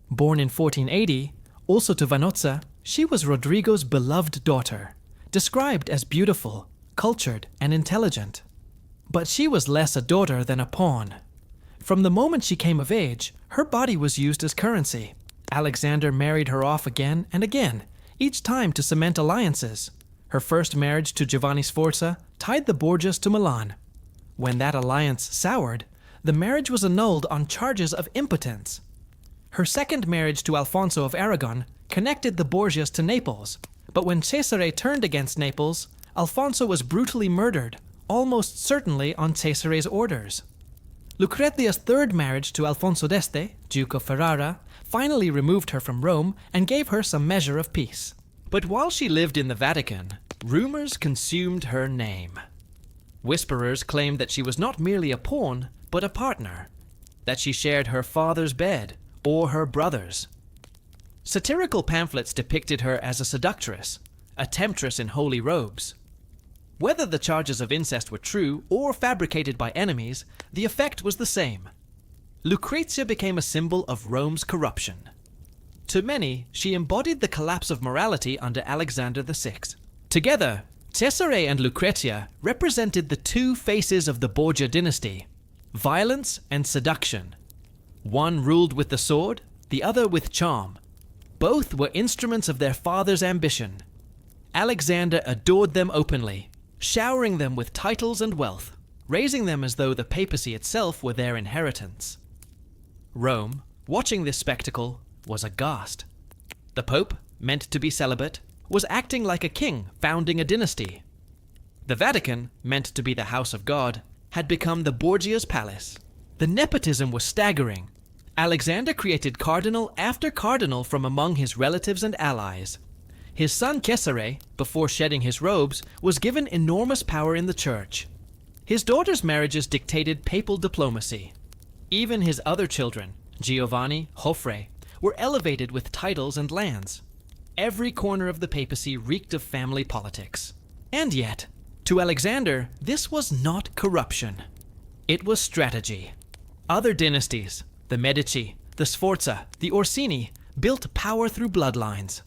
Born in 1480, also to Vanozza, she was Rodrigo's beloved daughter, described as beautiful, cultured, and intelligent. But she was less a daughter than a pawn. From the moment she came of age, her body was used as currency. Alexander married her off again and again, each time to cement alliances. Her first marriage to Giovanni Sforza tied the Borgias to Milan. When that alliance soured, the marriage was annulled on charges of impotence. Her second marriage to Alfonso of Aragon connected the Borgias to Naples, but when Cesare turned against Naples, Alfonso was brutally murdered, almost certainly on Cesare's orders. Lucrezia's third marriage to Alfonso d'Este, Duke of Ferrara, finally removed her from Rome and gave her some measure of peace. But while she lived in the Vatican, rumors consumed her name. Whisperers claimed that she was not merely a pawn, but a partner, that she shared her father's bed or her brother's. Satirical pamphlets depicted her as a seductress, a temptress in holy robes. Whether the charges of incest were true or fabricated by enemies, the effect was the same. Lucrezia became a symbol of Rome's corruption. To many, she embodied the collapse of morality under Alexander VI. Together, Cesare and Lucrezia represented the two faces of the Borgia dynasty, violence and seduction. One ruled with the sword, the other with charm. Both were instruments of their father's ambition. Alexander adored them openly, showering them with titles and wealth, raising them as though the papacy itself were their inheritance. Rome, watching this spectacle, was aghast. The Pope, meant to be celibate, was acting like a king founding a dynasty. The Vatican, meant to be the house of God, had become the Borgia's palace. The nepotism was staggering. Alexander created cardinal after cardinal from among his relatives and allies. His son Cesare, before shedding his robes, was given enormous power in the church. His daughter's marriages dictated papal diplomacy. Even his other children, Giovanni, Joffre, were elevated with titles and lands. Every corner of the papacy reeked of family politics. And yet, to Alexander, this was not corruption. It was strategy. Other dynasties, the Medici, the Sforza, the Orsini, built power through bloodlines.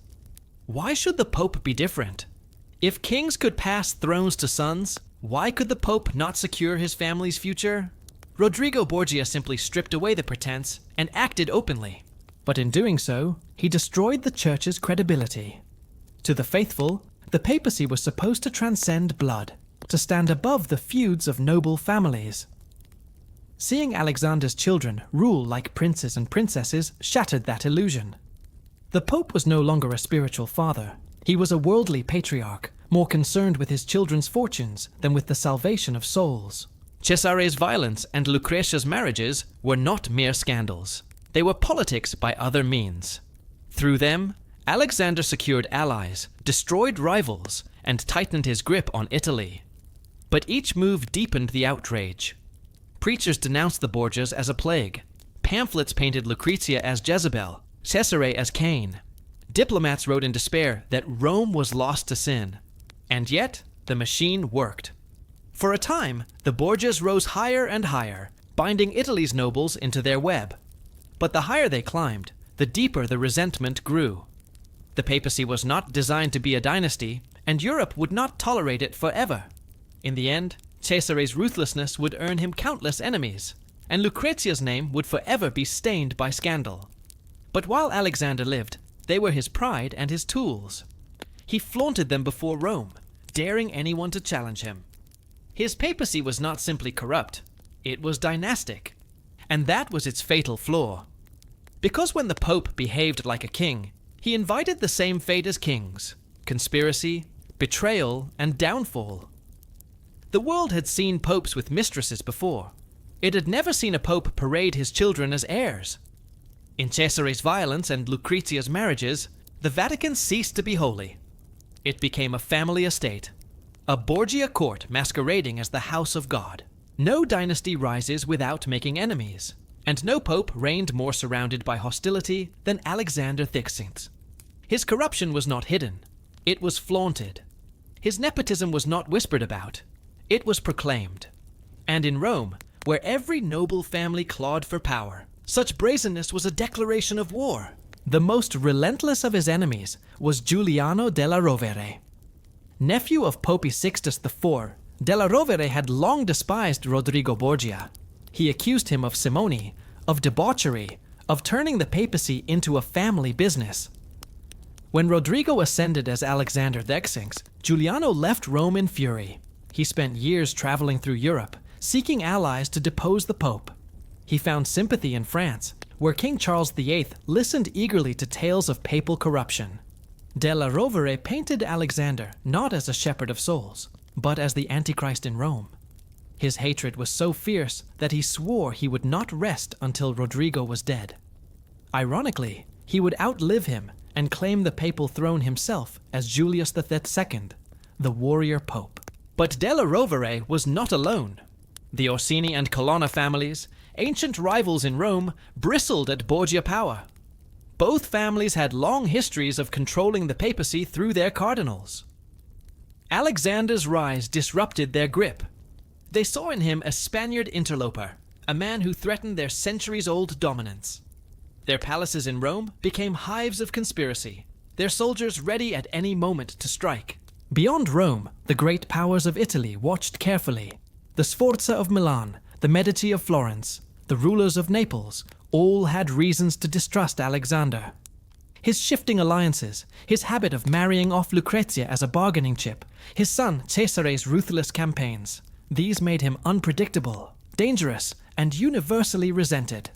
Why should the Pope be different? If kings could pass thrones to sons, why could the Pope not secure his family's future? Rodrigo Borgia simply stripped away the pretense and acted openly. But in doing so, he destroyed the church's credibility. To the faithful, the papacy was supposed to transcend blood, to stand above the feuds of noble families. Seeing Alexander's children rule like princes and princesses shattered that illusion. The Pope was no longer a spiritual father. He was a worldly patriarch, more concerned with his children's fortunes than with the salvation of souls. Cesare's violence and Lucrezia's marriages were not mere scandals. They were politics by other means. Through them, Alexander secured allies, destroyed rivals, and tightened his grip on Italy. But each move deepened the outrage. Preachers denounced the Borgias as a plague. Pamphlets painted Lucrezia as Jezebel, Cesare as Cain. Diplomats wrote in despair that Rome was lost to sin. And yet, the machine worked. For a time, the Borgias rose higher and higher, binding Italy's nobles into their web. But the higher they climbed, the deeper the resentment grew. The papacy was not designed to be a dynasty, and Europe would not tolerate it forever. In the end, Cesare's ruthlessness would earn him countless enemies, and Lucrezia's name would forever be stained by scandal. But while Alexander lived, they were his pride and his tools. He flaunted them before Rome, daring anyone to challenge him. His papacy was not simply corrupt, it was dynastic. And that was its fatal flaw. Because when the Pope behaved like a king, he invited the same fate as kings: conspiracy, betrayal, and downfall. The world had seen popes with mistresses before. It had never seen a pope parade his children as heirs. In Cesare's violence and Lucrezia's marriages, the Vatican ceased to be holy. It became a family estate, a Borgia court masquerading as the house of God. No dynasty rises without making enemies, and no pope reigned more surrounded by hostility than Alexander Thixint. His corruption was not hidden, it was flaunted. His nepotism was not whispered about, it was proclaimed. And in Rome, where every noble family clawed for power, such brazenness was a declaration of war. The most relentless of his enemies was Giuliano della Rovere. Nephew of Pope Sixtus IV, Della Rovere had long despised Rodrigo Borgia. He accused him of simony, of debauchery, of turning the papacy into a family business. When Rodrigo ascended as Alexander Thixint, Giuliano left Rome in fury. He spent years traveling through Europe, seeking allies to depose the Pope. He found sympathy in France, where King Charles VIII listened eagerly to tales of papal corruption. Della Rovere painted Alexander not as a shepherd of souls, but as the Antichrist in Rome. His hatred was so fierce that he swore he would not rest until Rodrigo was dead. Ironically, he would outlive him and claim the papal throne himself as Julius II, the warrior pope. But Della Rovere was not alone. The Orsini and Colonna families, ancient rivals in Rome, bristled at Borgia power. Both families had long histories of controlling the papacy through their cardinals. Alexander's rise disrupted their grip. They saw in him a Spaniard interloper, a man who threatened their centuries-old dominance. Their palaces in Rome became hives of conspiracy, their soldiers ready at any moment to strike. Beyond Rome, the great powers of Italy watched carefully. The Sforza of Milan, the Medici of Florence, the rulers of Naples, all had reasons to distrust Alexander. His shifting alliances, his habit of marrying off Lucrezia as a bargaining chip, his son Cesare's ruthless campaigns, these made him unpredictable, dangerous, and universally resented.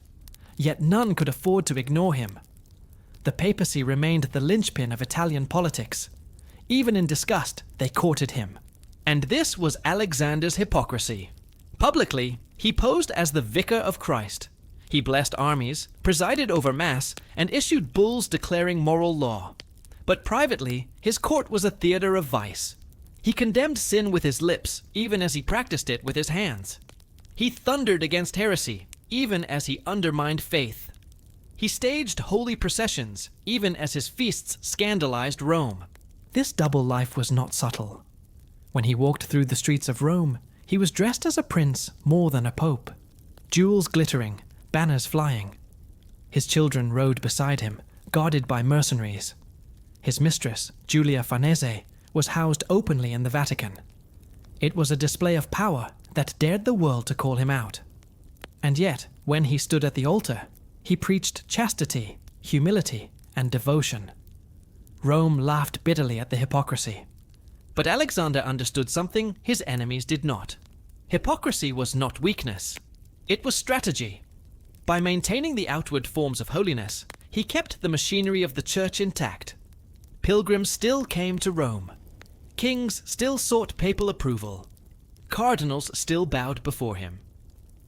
Yet none could afford to ignore him. The papacy remained the linchpin of Italian politics. Even in disgust, they courted him. And this was Alexander's hypocrisy. Publicly, he posed as the vicar of Christ. He blessed armies, presided over mass, and issued bulls declaring moral law. But privately, his court was a theater of vice. He condemned sin with his lips, even as he practiced it with his hands. He thundered against heresy, even as he undermined faith. He staged holy processions, even as his feasts scandalized Rome. This double life was not subtle. When he walked through the streets of Rome, he was dressed as a prince more than a pope. Jewels glittering, banners flying. His children rode beside him, guarded by mercenaries. His mistress, Julia Farnese, was housed openly in the Vatican. It was a display of power that dared the world to call him out. And yet, when he stood at the altar, he preached chastity, humility, and devotion. Rome laughed bitterly at the hypocrisy. But Alexander understood something his enemies did not. Hypocrisy was not weakness. It was strategy. By maintaining the outward forms of holiness, he kept the machinery of the church intact. Pilgrims still came to Rome. Kings still sought papal approval. Cardinals still bowed before him.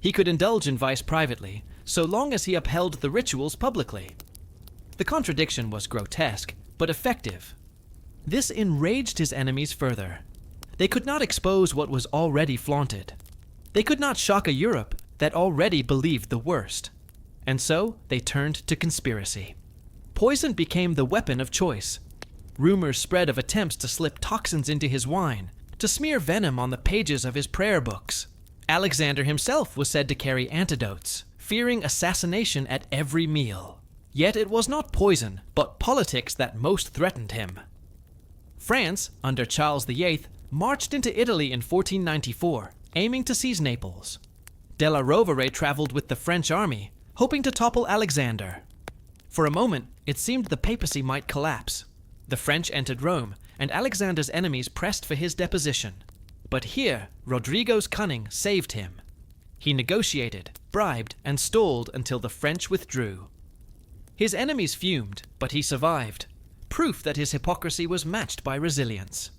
He could indulge in vice privately, so long as he upheld the rituals publicly. The contradiction was grotesque, but effective. This enraged his enemies further. They could not expose what was already flaunted. They could not shock a Europe that already believed the worst. And so they turned to conspiracy. Poison became the weapon of choice. Rumors spread of attempts to slip toxins into his wine, to smear venom on the pages of his prayer books. Alexander himself was said to carry antidotes, fearing assassination at every meal. Yet it was not poison, but politics that most threatened him. France, under Charles VIII, marched into Italy in 1494, aiming to seize Naples. Della Rovere traveled with the French army, hoping to topple Alexander. For a moment, it seemed the papacy might collapse. The French entered Rome, and Alexander's enemies pressed for his deposition. But here, Rodrigo's cunning saved him. He negotiated, bribed, and stalled until the French withdrew. His enemies fumed, but he survived, proof that his hypocrisy was matched by resilience.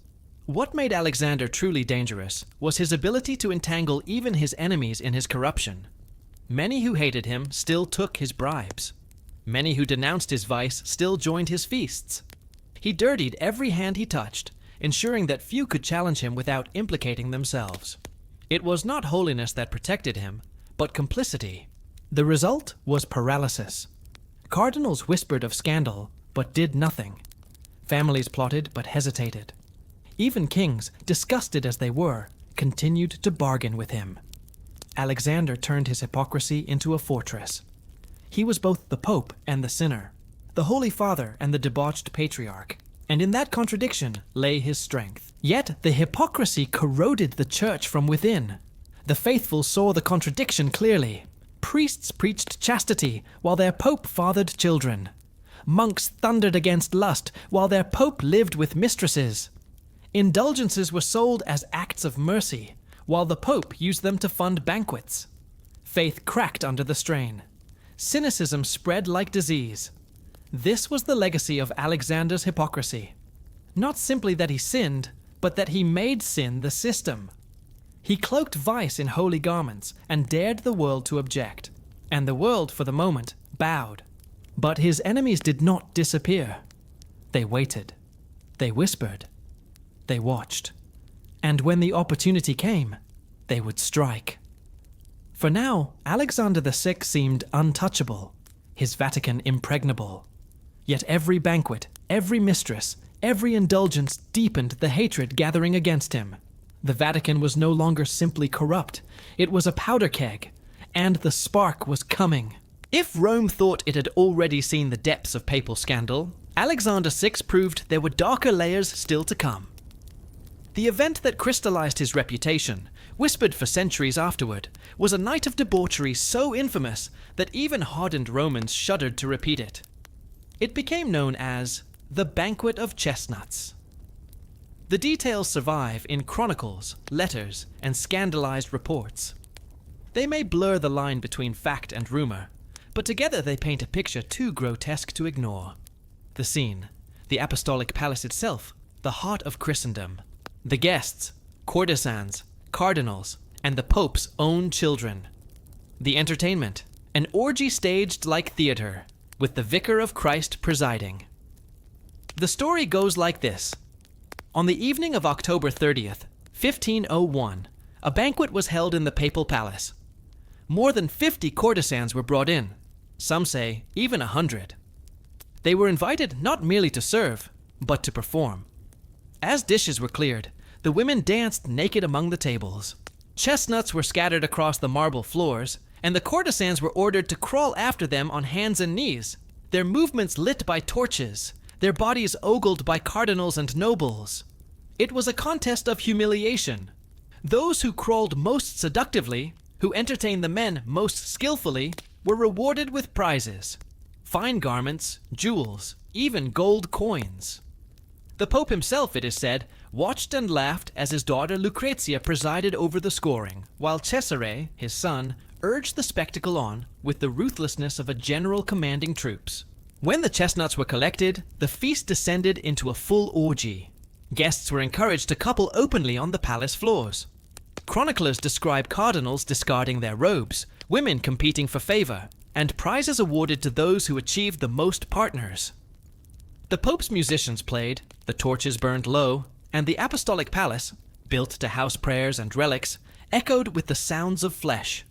What made Alexander truly dangerous was his ability to entangle even his enemies in his corruption. Many who hated him still took his bribes. Many who denounced his vice still joined his feasts. He dirtied every hand he touched, ensuring that few could challenge him without implicating themselves. It was not holiness that protected him, but complicity. The result was paralysis. Cardinals whispered of scandal, but did nothing. Families plotted, but hesitated. Even kings, disgusted as they were, continued to bargain with him. Alexander turned his hypocrisy into a fortress. He was both the Pope and the sinner, the Holy Father and the debauched patriarch, and in that contradiction lay his strength. Yet the hypocrisy corroded the church from within. The faithful saw the contradiction clearly. Priests preached chastity while their Pope fathered children. Monks thundered against lust while their Pope lived with mistresses. Indulgences were sold as acts of mercy, while the Pope used them to fund banquets. Faith cracked under the strain. Cynicism spread like disease. This was the legacy of Alexander's hypocrisy. Not simply that he sinned, but that he made sin the system. He cloaked vice in holy garments and dared the world to object. And the world, for the moment, bowed. But his enemies did not disappear. They waited. They whispered. They watched. And when the opportunity came, they would strike. For now, Alexander VI seemed untouchable, his Vatican impregnable. Yet every banquet, every mistress, every indulgence deepened the hatred gathering against him. The Vatican was no longer simply corrupt, it was a powder keg, and the spark was coming. If Rome thought it had already seen the depths of papal scandal, Alexander VI proved there were darker layers still to come. The event that crystallized his reputation, whispered for centuries afterward, was a night of debauchery so infamous that even hardened Romans shuddered to repeat it. It became known as the Banquet of Chestnuts. The details survive in chronicles, letters, and scandalized reports. They may blur the line between fact and rumor, but together they paint a picture too grotesque to ignore. The scene, the apostolic palace itself, the heart of Christendom. The guests, courtesans, cardinals, and the Pope's own children. The entertainment, an orgy staged like theater, with the Vicar of Christ presiding. The story goes like this. On the evening of October 30th, 1501, a banquet was held in the papal palace. More than 50 courtesans were brought in, some say even 100. They were invited not merely to serve, but to perform. As dishes were cleared, the women danced naked among the tables. Chestnuts were scattered across the marble floors, and the courtesans were ordered to crawl after them on hands and knees, their movements lit by torches, their bodies ogled by cardinals and nobles. It was a contest of humiliation. Those who crawled most seductively, who entertained the men most skillfully, were rewarded with prizes. Fine garments, jewels, even gold coins. The Pope himself, it is said, watched and laughed as his daughter Lucrezia presided over the scoring, while Cesare, his son, urged the spectacle on with the ruthlessness of a general commanding troops. When the chestnuts were collected, the feast descended into a full orgy. Guests were encouraged to couple openly on the palace floors. Chroniclers describe cardinals discarding their robes, women competing for favor, and prizes awarded to those who achieved the most partners. The Pope's musicians played, the torches burned low, and the apostolic palace, built to house prayers and relics, echoed with the sounds of flesh.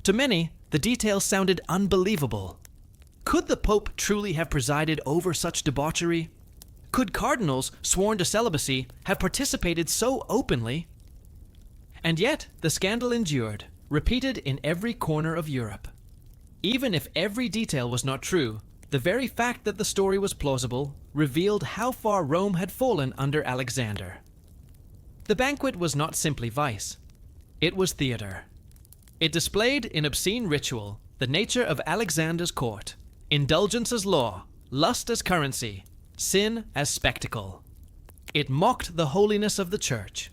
To many, the details sounded unbelievable. Could the Pope truly have presided over such debauchery? Could cardinals, sworn to celibacy, have participated so openly? And yet, the scandal endured, repeated in every corner of Europe. Even if every detail was not true, the very fact that the story was plausible revealed how far Rome had fallen under Alexander. The banquet was not simply vice. It was theater. It displayed in obscene ritual the nature of Alexander's court, indulgence as law, lust as currency, sin as spectacle. It mocked the holiness of the Church.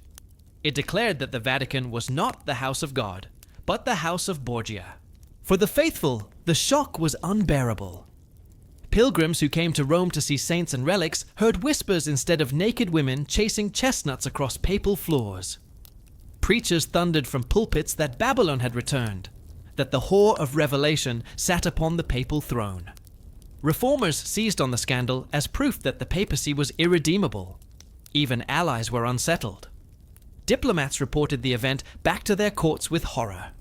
It declared that the Vatican was not the house of God, but the house of Borgia. For the faithful, the shock was unbearable. Pilgrims who came to Rome to see saints and relics heard whispers instead of naked women chasing chestnuts across papal floors. Preachers thundered from pulpits that Babylon had returned, that the whore of Revelation sat upon the papal throne. Reformers seized on the scandal as proof that the papacy was irredeemable. Even allies were unsettled. Diplomats reported the event back to their courts with horror.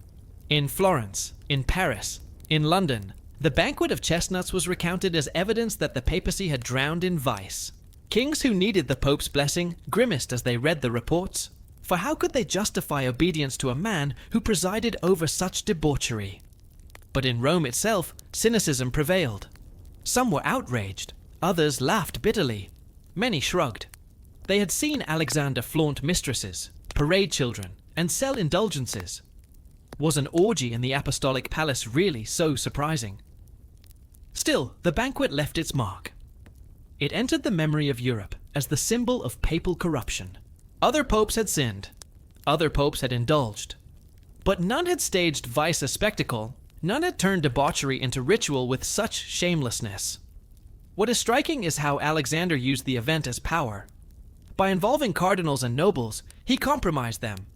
In Florence, in Paris, in London, the banquet of chestnuts was recounted as evidence that the papacy had drowned in vice. Kings who needed the Pope's blessing grimaced as they read the reports, for how could they justify obedience to a man who presided over such debauchery? But in Rome itself, cynicism prevailed. Some were outraged, others laughed bitterly. Many shrugged. They had seen Alexander flaunt mistresses, parade children, and sell indulgences. Was an orgy in the apostolic palace really so surprising? Still, the banquet left its mark. It entered the memory of Europe as the symbol of papal corruption. Other popes had sinned. Other popes had indulged. But none had staged vice as spectacle. None had turned debauchery into ritual with such shamelessness. What is striking is how Alexander used the event as power. By involving cardinals and nobles, he compromised them.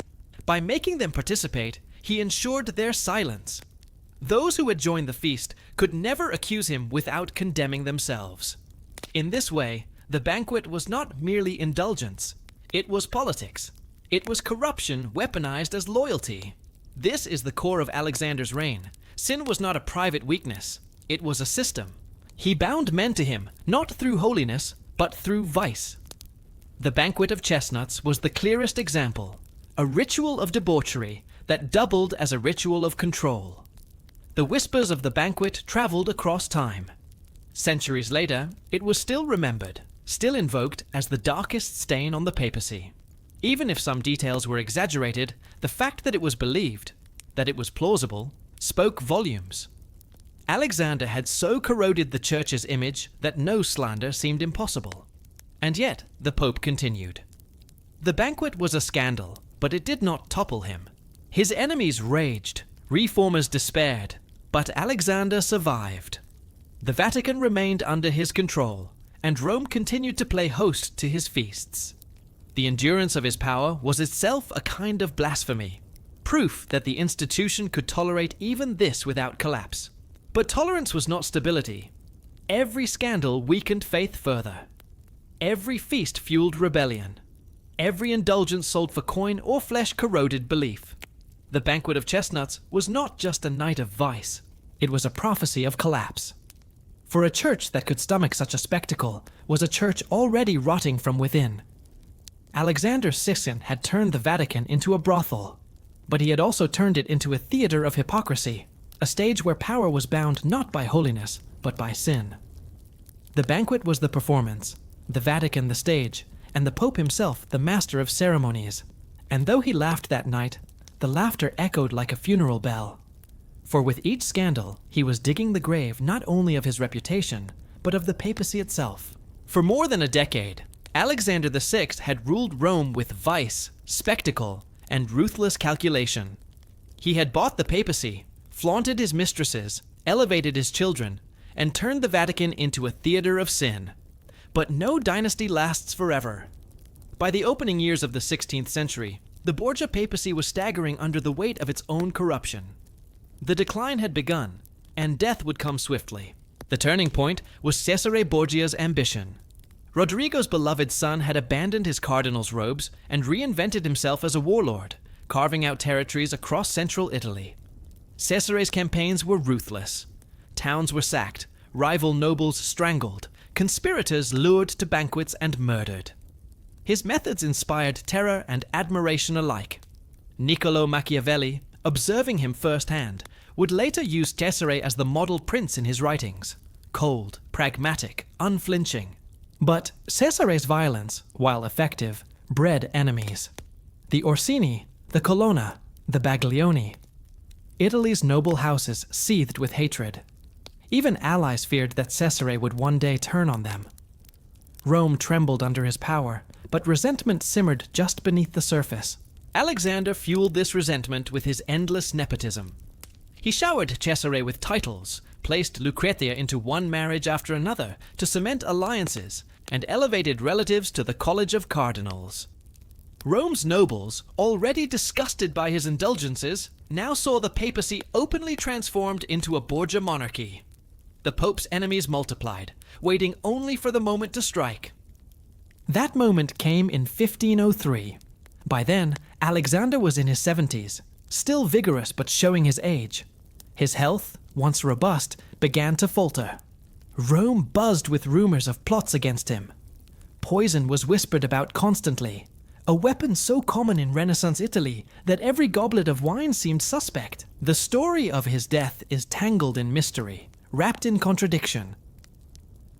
By making them participate, he ensured their silence. Those who had joined the feast could never accuse him without condemning themselves. In this way, the banquet was not merely indulgence, it was politics. It was corruption weaponized as loyalty. This is the core of Alexander's reign. Sin was not a private weakness, it was a system. He bound men to him, not through holiness, but through vice. The banquet of chestnuts was the clearest example, a ritual of debauchery that doubled as a ritual of control. The whispers of the banquet traveled across time. Centuries later, it was still remembered, still invoked as the darkest stain on the papacy. Even if some details were exaggerated, the fact that it was believed, that it was plausible, spoke volumes. Alexander had so corroded the church's image that no slander seemed impossible. And yet, the Pope continued. The banquet was a scandal, but it did not topple him. His enemies raged, reformers despaired, but Alexander survived. The Vatican remained under his control, and Rome continued to play host to his feasts. The endurance of his power was itself a kind of blasphemy, proof that the institution could tolerate even this without collapse. But tolerance was not stability. Every scandal weakened faith further. Every feast fueled rebellion. Every indulgence sold for coin or flesh corroded belief. The banquet of chestnuts was not just a night of vice. It was a prophecy of collapse. For a church that could stomach such a spectacle was a church already rotting from within. Alexander Sisson had turned the Vatican into a brothel, but he had also turned it into a theater of hypocrisy, a stage where power was bound not by holiness, but by sin. The banquet was the performance, the Vatican the stage, and the Pope himself the master of ceremonies. And though he laughed that night, the laughter echoed like a funeral bell. For with each scandal, he was digging the grave not only of his reputation, but of the papacy itself. For more than a decade, Alexander VI had ruled Rome with vice, spectacle, and ruthless calculation. He had bought the papacy, flaunted his mistresses, elevated his children, and turned the Vatican into a theater of sin. But no dynasty lasts forever. By the opening years of the 16th century, the Borgia papacy was staggering under the weight of its own corruption. The decline had begun, and death would come swiftly. The turning point was Cesare Borgia's ambition. Rodrigo's beloved son had abandoned his cardinal's robes and reinvented himself as a warlord, carving out territories across central Italy. Cesare's campaigns were ruthless. Towns were sacked, rival nobles strangled, conspirators lured to banquets and murdered. His methods inspired terror and admiration alike. Niccolò Machiavelli, observing him firsthand, would later use Cesare as the model prince in his writings. Cold, pragmatic, unflinching. But Cesare's violence, while effective, bred enemies. The Orsini, the Colonna, the Baglioni. Italy's noble houses seethed with hatred. Even allies feared that Cesare would one day turn on them. Rome trembled under his power, but resentment simmered just beneath the surface. Alexander fueled this resentment with his endless nepotism. He showered Cesare with titles, placed Lucretia into one marriage after another to cement alliances, and elevated relatives to the College of Cardinals. Rome's nobles, already disgusted by his indulgences, now saw the papacy openly transformed into a Borgia monarchy. The Pope's enemies multiplied, waiting only for the moment to strike. That moment came in 1503. By then, Alexander was in his 70s, still vigorous but showing his age. His health, once robust, began to falter. Rome buzzed with rumors of plots against him. Poison was whispered about constantly, a weapon so common in Renaissance Italy that every goblet of wine seemed suspect. The story of his death is tangled in mystery, wrapped in contradiction.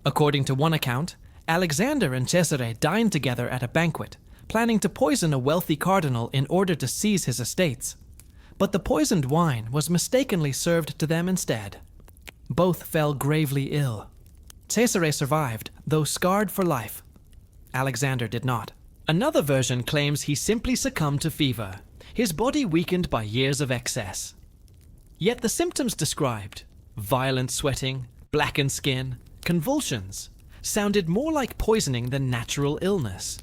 According to one account, Alexander and Cesare dined together at a banquet, planning to poison a wealthy cardinal in order to seize his estates. But the poisoned wine was mistakenly served to them instead. Both fell gravely ill. Cesare survived, though scarred for life. Alexander did not. Another version claims he simply succumbed to fever, his body weakened by years of excess. Yet the symptoms described, violent sweating, blackened skin, convulsions, sounded more like poisoning than natural illness.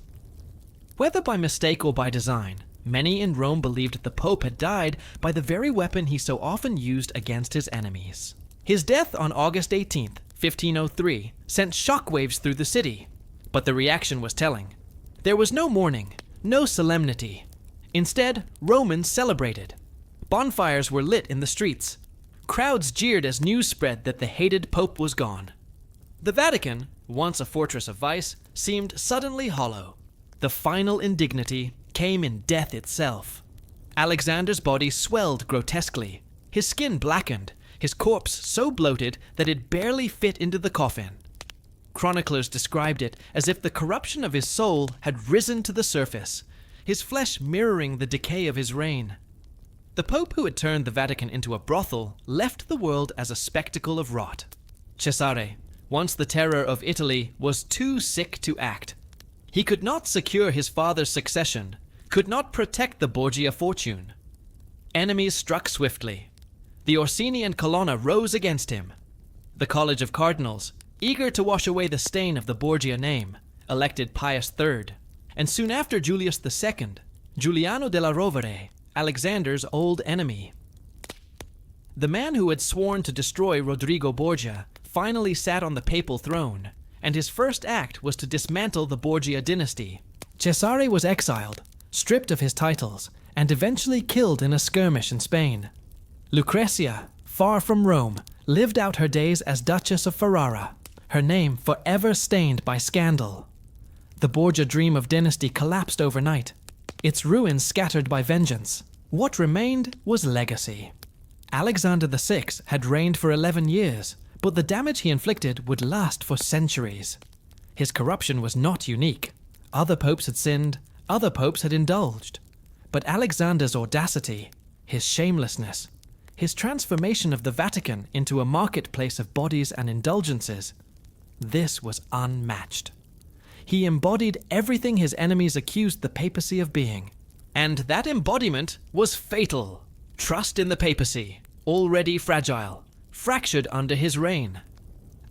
Whether by mistake or by design, many in Rome believed the Pope had died by the very weapon he so often used against his enemies. His death on August 18, 1503, sent shockwaves through the city. But the reaction was telling. There was no mourning, no solemnity. Instead, Romans celebrated. Bonfires were lit in the streets. Crowds jeered as news spread that the hated Pope was gone. The Vatican, once a fortress of vice, seemed suddenly hollow. The final indignity came in death itself. Alexander's body swelled grotesquely, his skin blackened, his corpse so bloated that it barely fit into the coffin. Chroniclers described it as if the corruption of his soul had risen to the surface, his flesh mirroring the decay of his reign. The Pope who had turned the Vatican into a brothel left the world as a spectacle of rot. Cesare, once the terror of Italy, was too sick to act. He could not secure his father's succession, could not protect the Borgia fortune. Enemies struck swiftly. The Orsini and Colonna rose against him. The College of Cardinals, eager to wash away the stain of the Borgia name, elected Pius III, and soon after Julius II, Giuliano della Rovere, Alexander's old enemy. The man who had sworn to destroy Rodrigo Borgia finally sat on the papal throne, and his first act was to dismantle the Borgia dynasty. Cesare was exiled, stripped of his titles, and eventually killed in a skirmish in Spain. Lucrezia, far from Rome, lived out her days as Duchess of Ferrara, her name forever stained by scandal. The Borgia dream of dynasty collapsed overnight, its ruins scattered by vengeance. What remained was legacy. Alexander VI had reigned for 11 years, but the damage he inflicted would last for centuries. His corruption was not unique. Other popes had sinned, other popes had indulged. But Alexander's audacity, his shamelessness, his transformation of the Vatican into a marketplace of bodies and indulgences, this was unmatched. He embodied everything his enemies accused the papacy of being. And that embodiment was fatal. Trust in the papacy, already fragile, fractured under his reign.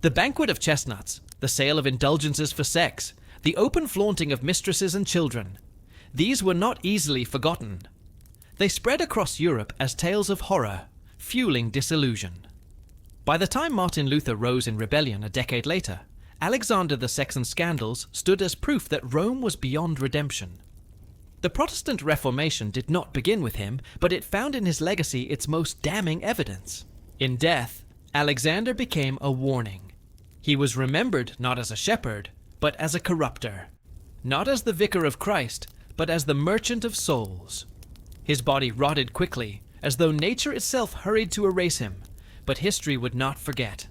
The banquet of chestnuts, the sale of indulgences for sex, the open flaunting of mistresses and children, these were not easily forgotten. They spread across Europe as tales of horror, fueling disillusion. By the time Martin Luther rose in rebellion a decade later, Alexander II's scandals stood as proof that Rome was beyond redemption. The Protestant Reformation did not begin with him, but it found in his legacy its most damning evidence. In death, Alexander became a warning. He was remembered not as a shepherd, but as a corrupter. Not as the vicar of Christ, but as the merchant of souls. His body rotted quickly, as though nature itself hurried to erase him, but history would not forget.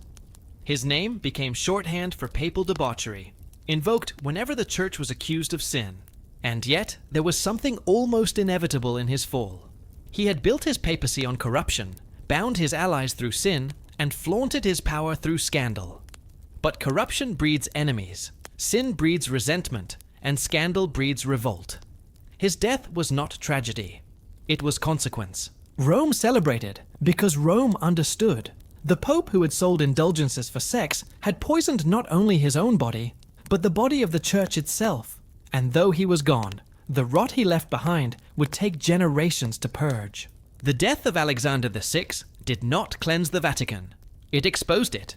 His name became shorthand for papal debauchery, invoked whenever the church was accused of sin. And yet, there was something almost inevitable in his fall. He had built his papacy on corruption, bound his allies through sin, and flaunted his power through scandal. But corruption breeds enemies, sin breeds resentment, and scandal breeds revolt. His death was not tragedy. It was consequence. Rome celebrated because Rome understood. The Pope who had sold indulgences for sex had poisoned not only his own body, but the body of the church itself. And though he was gone, the rot he left behind would take generations to purge. The death of Alexander VI did not cleanse the Vatican. It exposed it.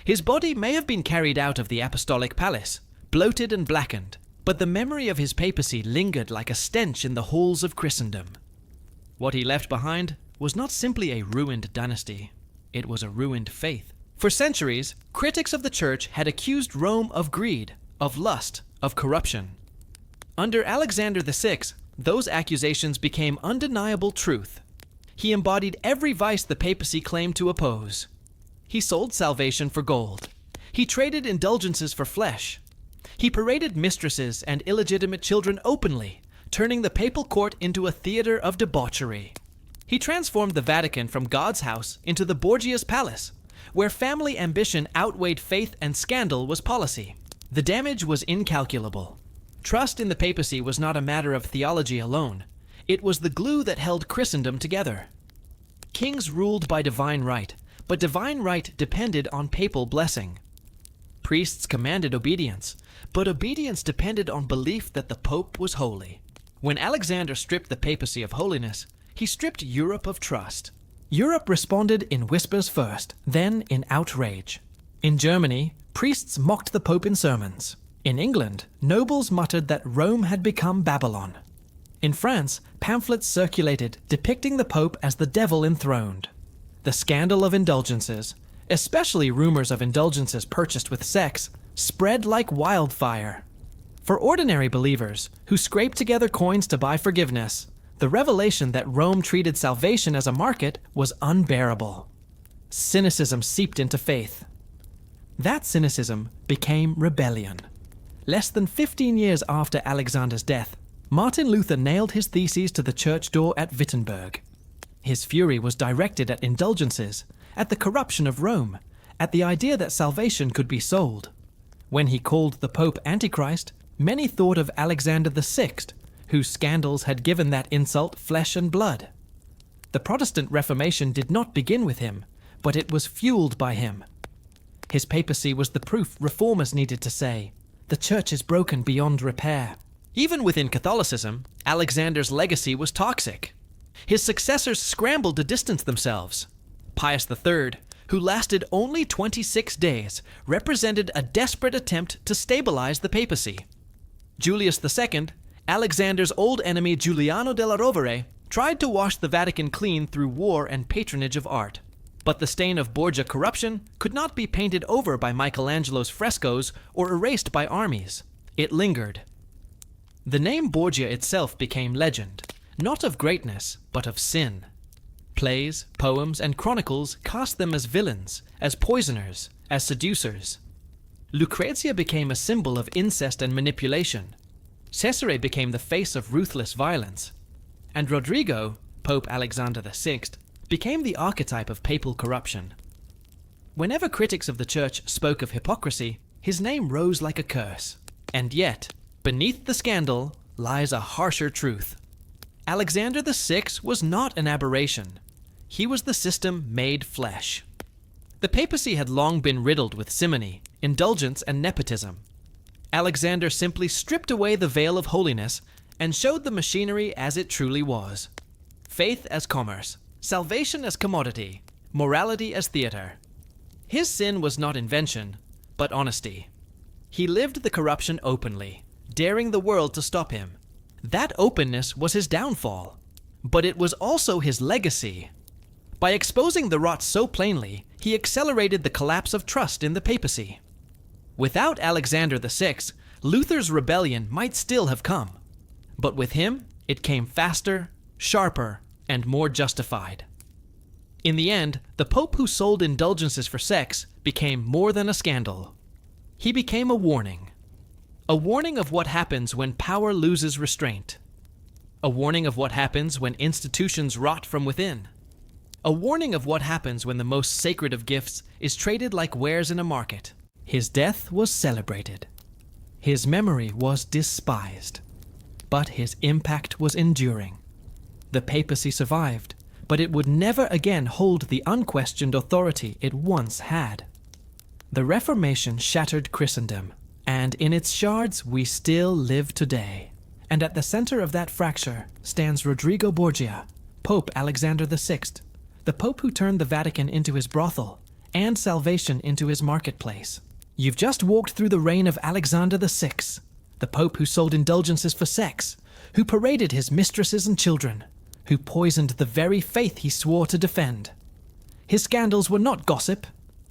His body may have been carried out of the apostolic palace, bloated and blackened, but the memory of his papacy lingered like a stench in the halls of Christendom. What he left behind was not simply a ruined dynasty. It was a ruined faith. For centuries, critics of the church had accused Rome of greed, of lust, of corruption. Under Alexander VI, those accusations became undeniable truth. He embodied every vice the papacy claimed to oppose. He sold salvation for gold. He traded indulgences for flesh. He paraded mistresses and illegitimate children openly, turning the papal court into a theater of debauchery. He transformed the Vatican from God's house into the Borgia's palace, where family ambition outweighed faith and scandal was policy. The damage was incalculable. Trust in the papacy was not a matter of theology alone. It was the glue that held Christendom together. Kings ruled by divine right, but divine right depended on papal blessing. Priests commanded obedience, but obedience depended on belief that the Pope was holy. When Alexander stripped the papacy of holiness, he stripped Europe of trust. Europe responded in whispers first, then in outrage. In Germany, priests mocked the Pope in sermons. In England, nobles muttered that Rome had become Babylon. In France, pamphlets circulated depicting the Pope as the devil enthroned. The scandal of indulgences, especially rumors of indulgences purchased with sex, spread like wildfire. For ordinary believers, who scraped together coins to buy forgiveness, the revelation that Rome treated salvation as a market was unbearable. Cynicism seeped into faith. That cynicism became rebellion. Less than 15 years after Alexander's death, Martin Luther nailed his theses to the church door at Wittenberg. His fury was directed at indulgences, at the corruption of Rome, at the idea that salvation could be sold. When he called the Pope Antichrist, many thought of Alexander VI, whose scandals had given that insult flesh and blood. The Protestant Reformation did not begin with him, but it was fueled by him. His papacy was the proof reformers needed to say, "The church is broken beyond repair." Even within Catholicism, Alexander's legacy was toxic. His successors scrambled to distance themselves. Pius III, who lasted only 26 days, represented a desperate attempt to stabilize the papacy. Julius II, Alexander's old enemy Giuliano della Rovere, tried to wash the Vatican clean through war and patronage of art. But the stain of Borgia corruption could not be painted over by Michelangelo's frescoes or erased by armies. It lingered. The name Borgia itself became legend, not of greatness, but of sin. Plays, poems, and chronicles cast them as villains, as poisoners, as seducers. Lucrezia became a symbol of incest and manipulation. Cesare became the face of ruthless violence. And Rodrigo, Pope Alexander VI, became the archetype of papal corruption. Whenever critics of the Church spoke of hypocrisy, his name rose like a curse. And yet, beneath the scandal lies a harsher truth. Alexander VI was not an aberration. He was the system made flesh. The papacy had long been riddled with simony, indulgence, and nepotism. Alexander simply stripped away the veil of holiness and showed the machinery as it truly was. Faith as commerce, salvation as commodity, morality as theater. His sin was not invention, but honesty. He lived the corruption openly, daring the world to stop him. That openness was his downfall, but it was also his legacy. By exposing the rot so plainly, he accelerated the collapse of trust in the papacy. Without Alexander VI, Luther's rebellion might still have come. But with him, it came faster, sharper, and more justified. In the end, the Pope who sold indulgences for sex became more than a scandal. He became a warning. A warning of what happens when power loses restraint. A warning of what happens when institutions rot from within. A warning of what happens when the most sacred of gifts is traded like wares in a market. His death was celebrated. His memory was despised. But his impact was enduring. The papacy survived, but it would never again hold the unquestioned authority it once had. The Reformation shattered Christendom, and in its shards we still live today. And at the center of that fracture stands Rodrigo Borgia, Pope Alexander VI, the Pope who turned the Vatican into his brothel, and salvation into his marketplace. You've just walked through the reign of Alexander VI, the Pope who sold indulgences for sex, who paraded his mistresses and children, who poisoned the very faith he swore to defend. His scandals were not gossip,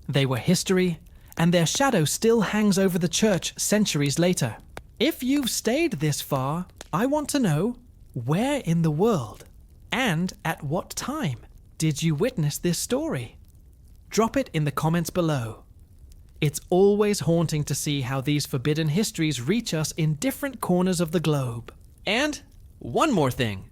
they were history, and their shadow still hangs over the church centuries later. If you've stayed this far, I want to know, where in the world, and at what time, did you witness this story? Drop it in the comments below. It's always haunting to see how these forbidden histories reach us in different corners of the globe. And one more thing.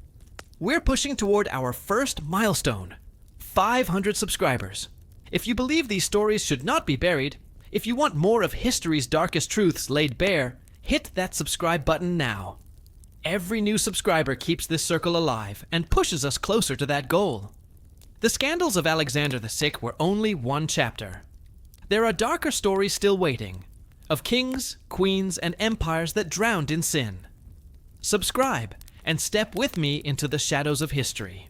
We're pushing toward our first milestone, 500 subscribers. If you believe these stories should not be buried, if you want more of history's darkest truths laid bare, hit that subscribe button now. Every new subscriber keeps this circle alive and pushes us closer to that goal. The scandals of Alexander the Sick were only one chapter. There are darker stories still waiting, of kings, queens, and empires that drowned in sin. Subscribe and step with me into the shadows of history.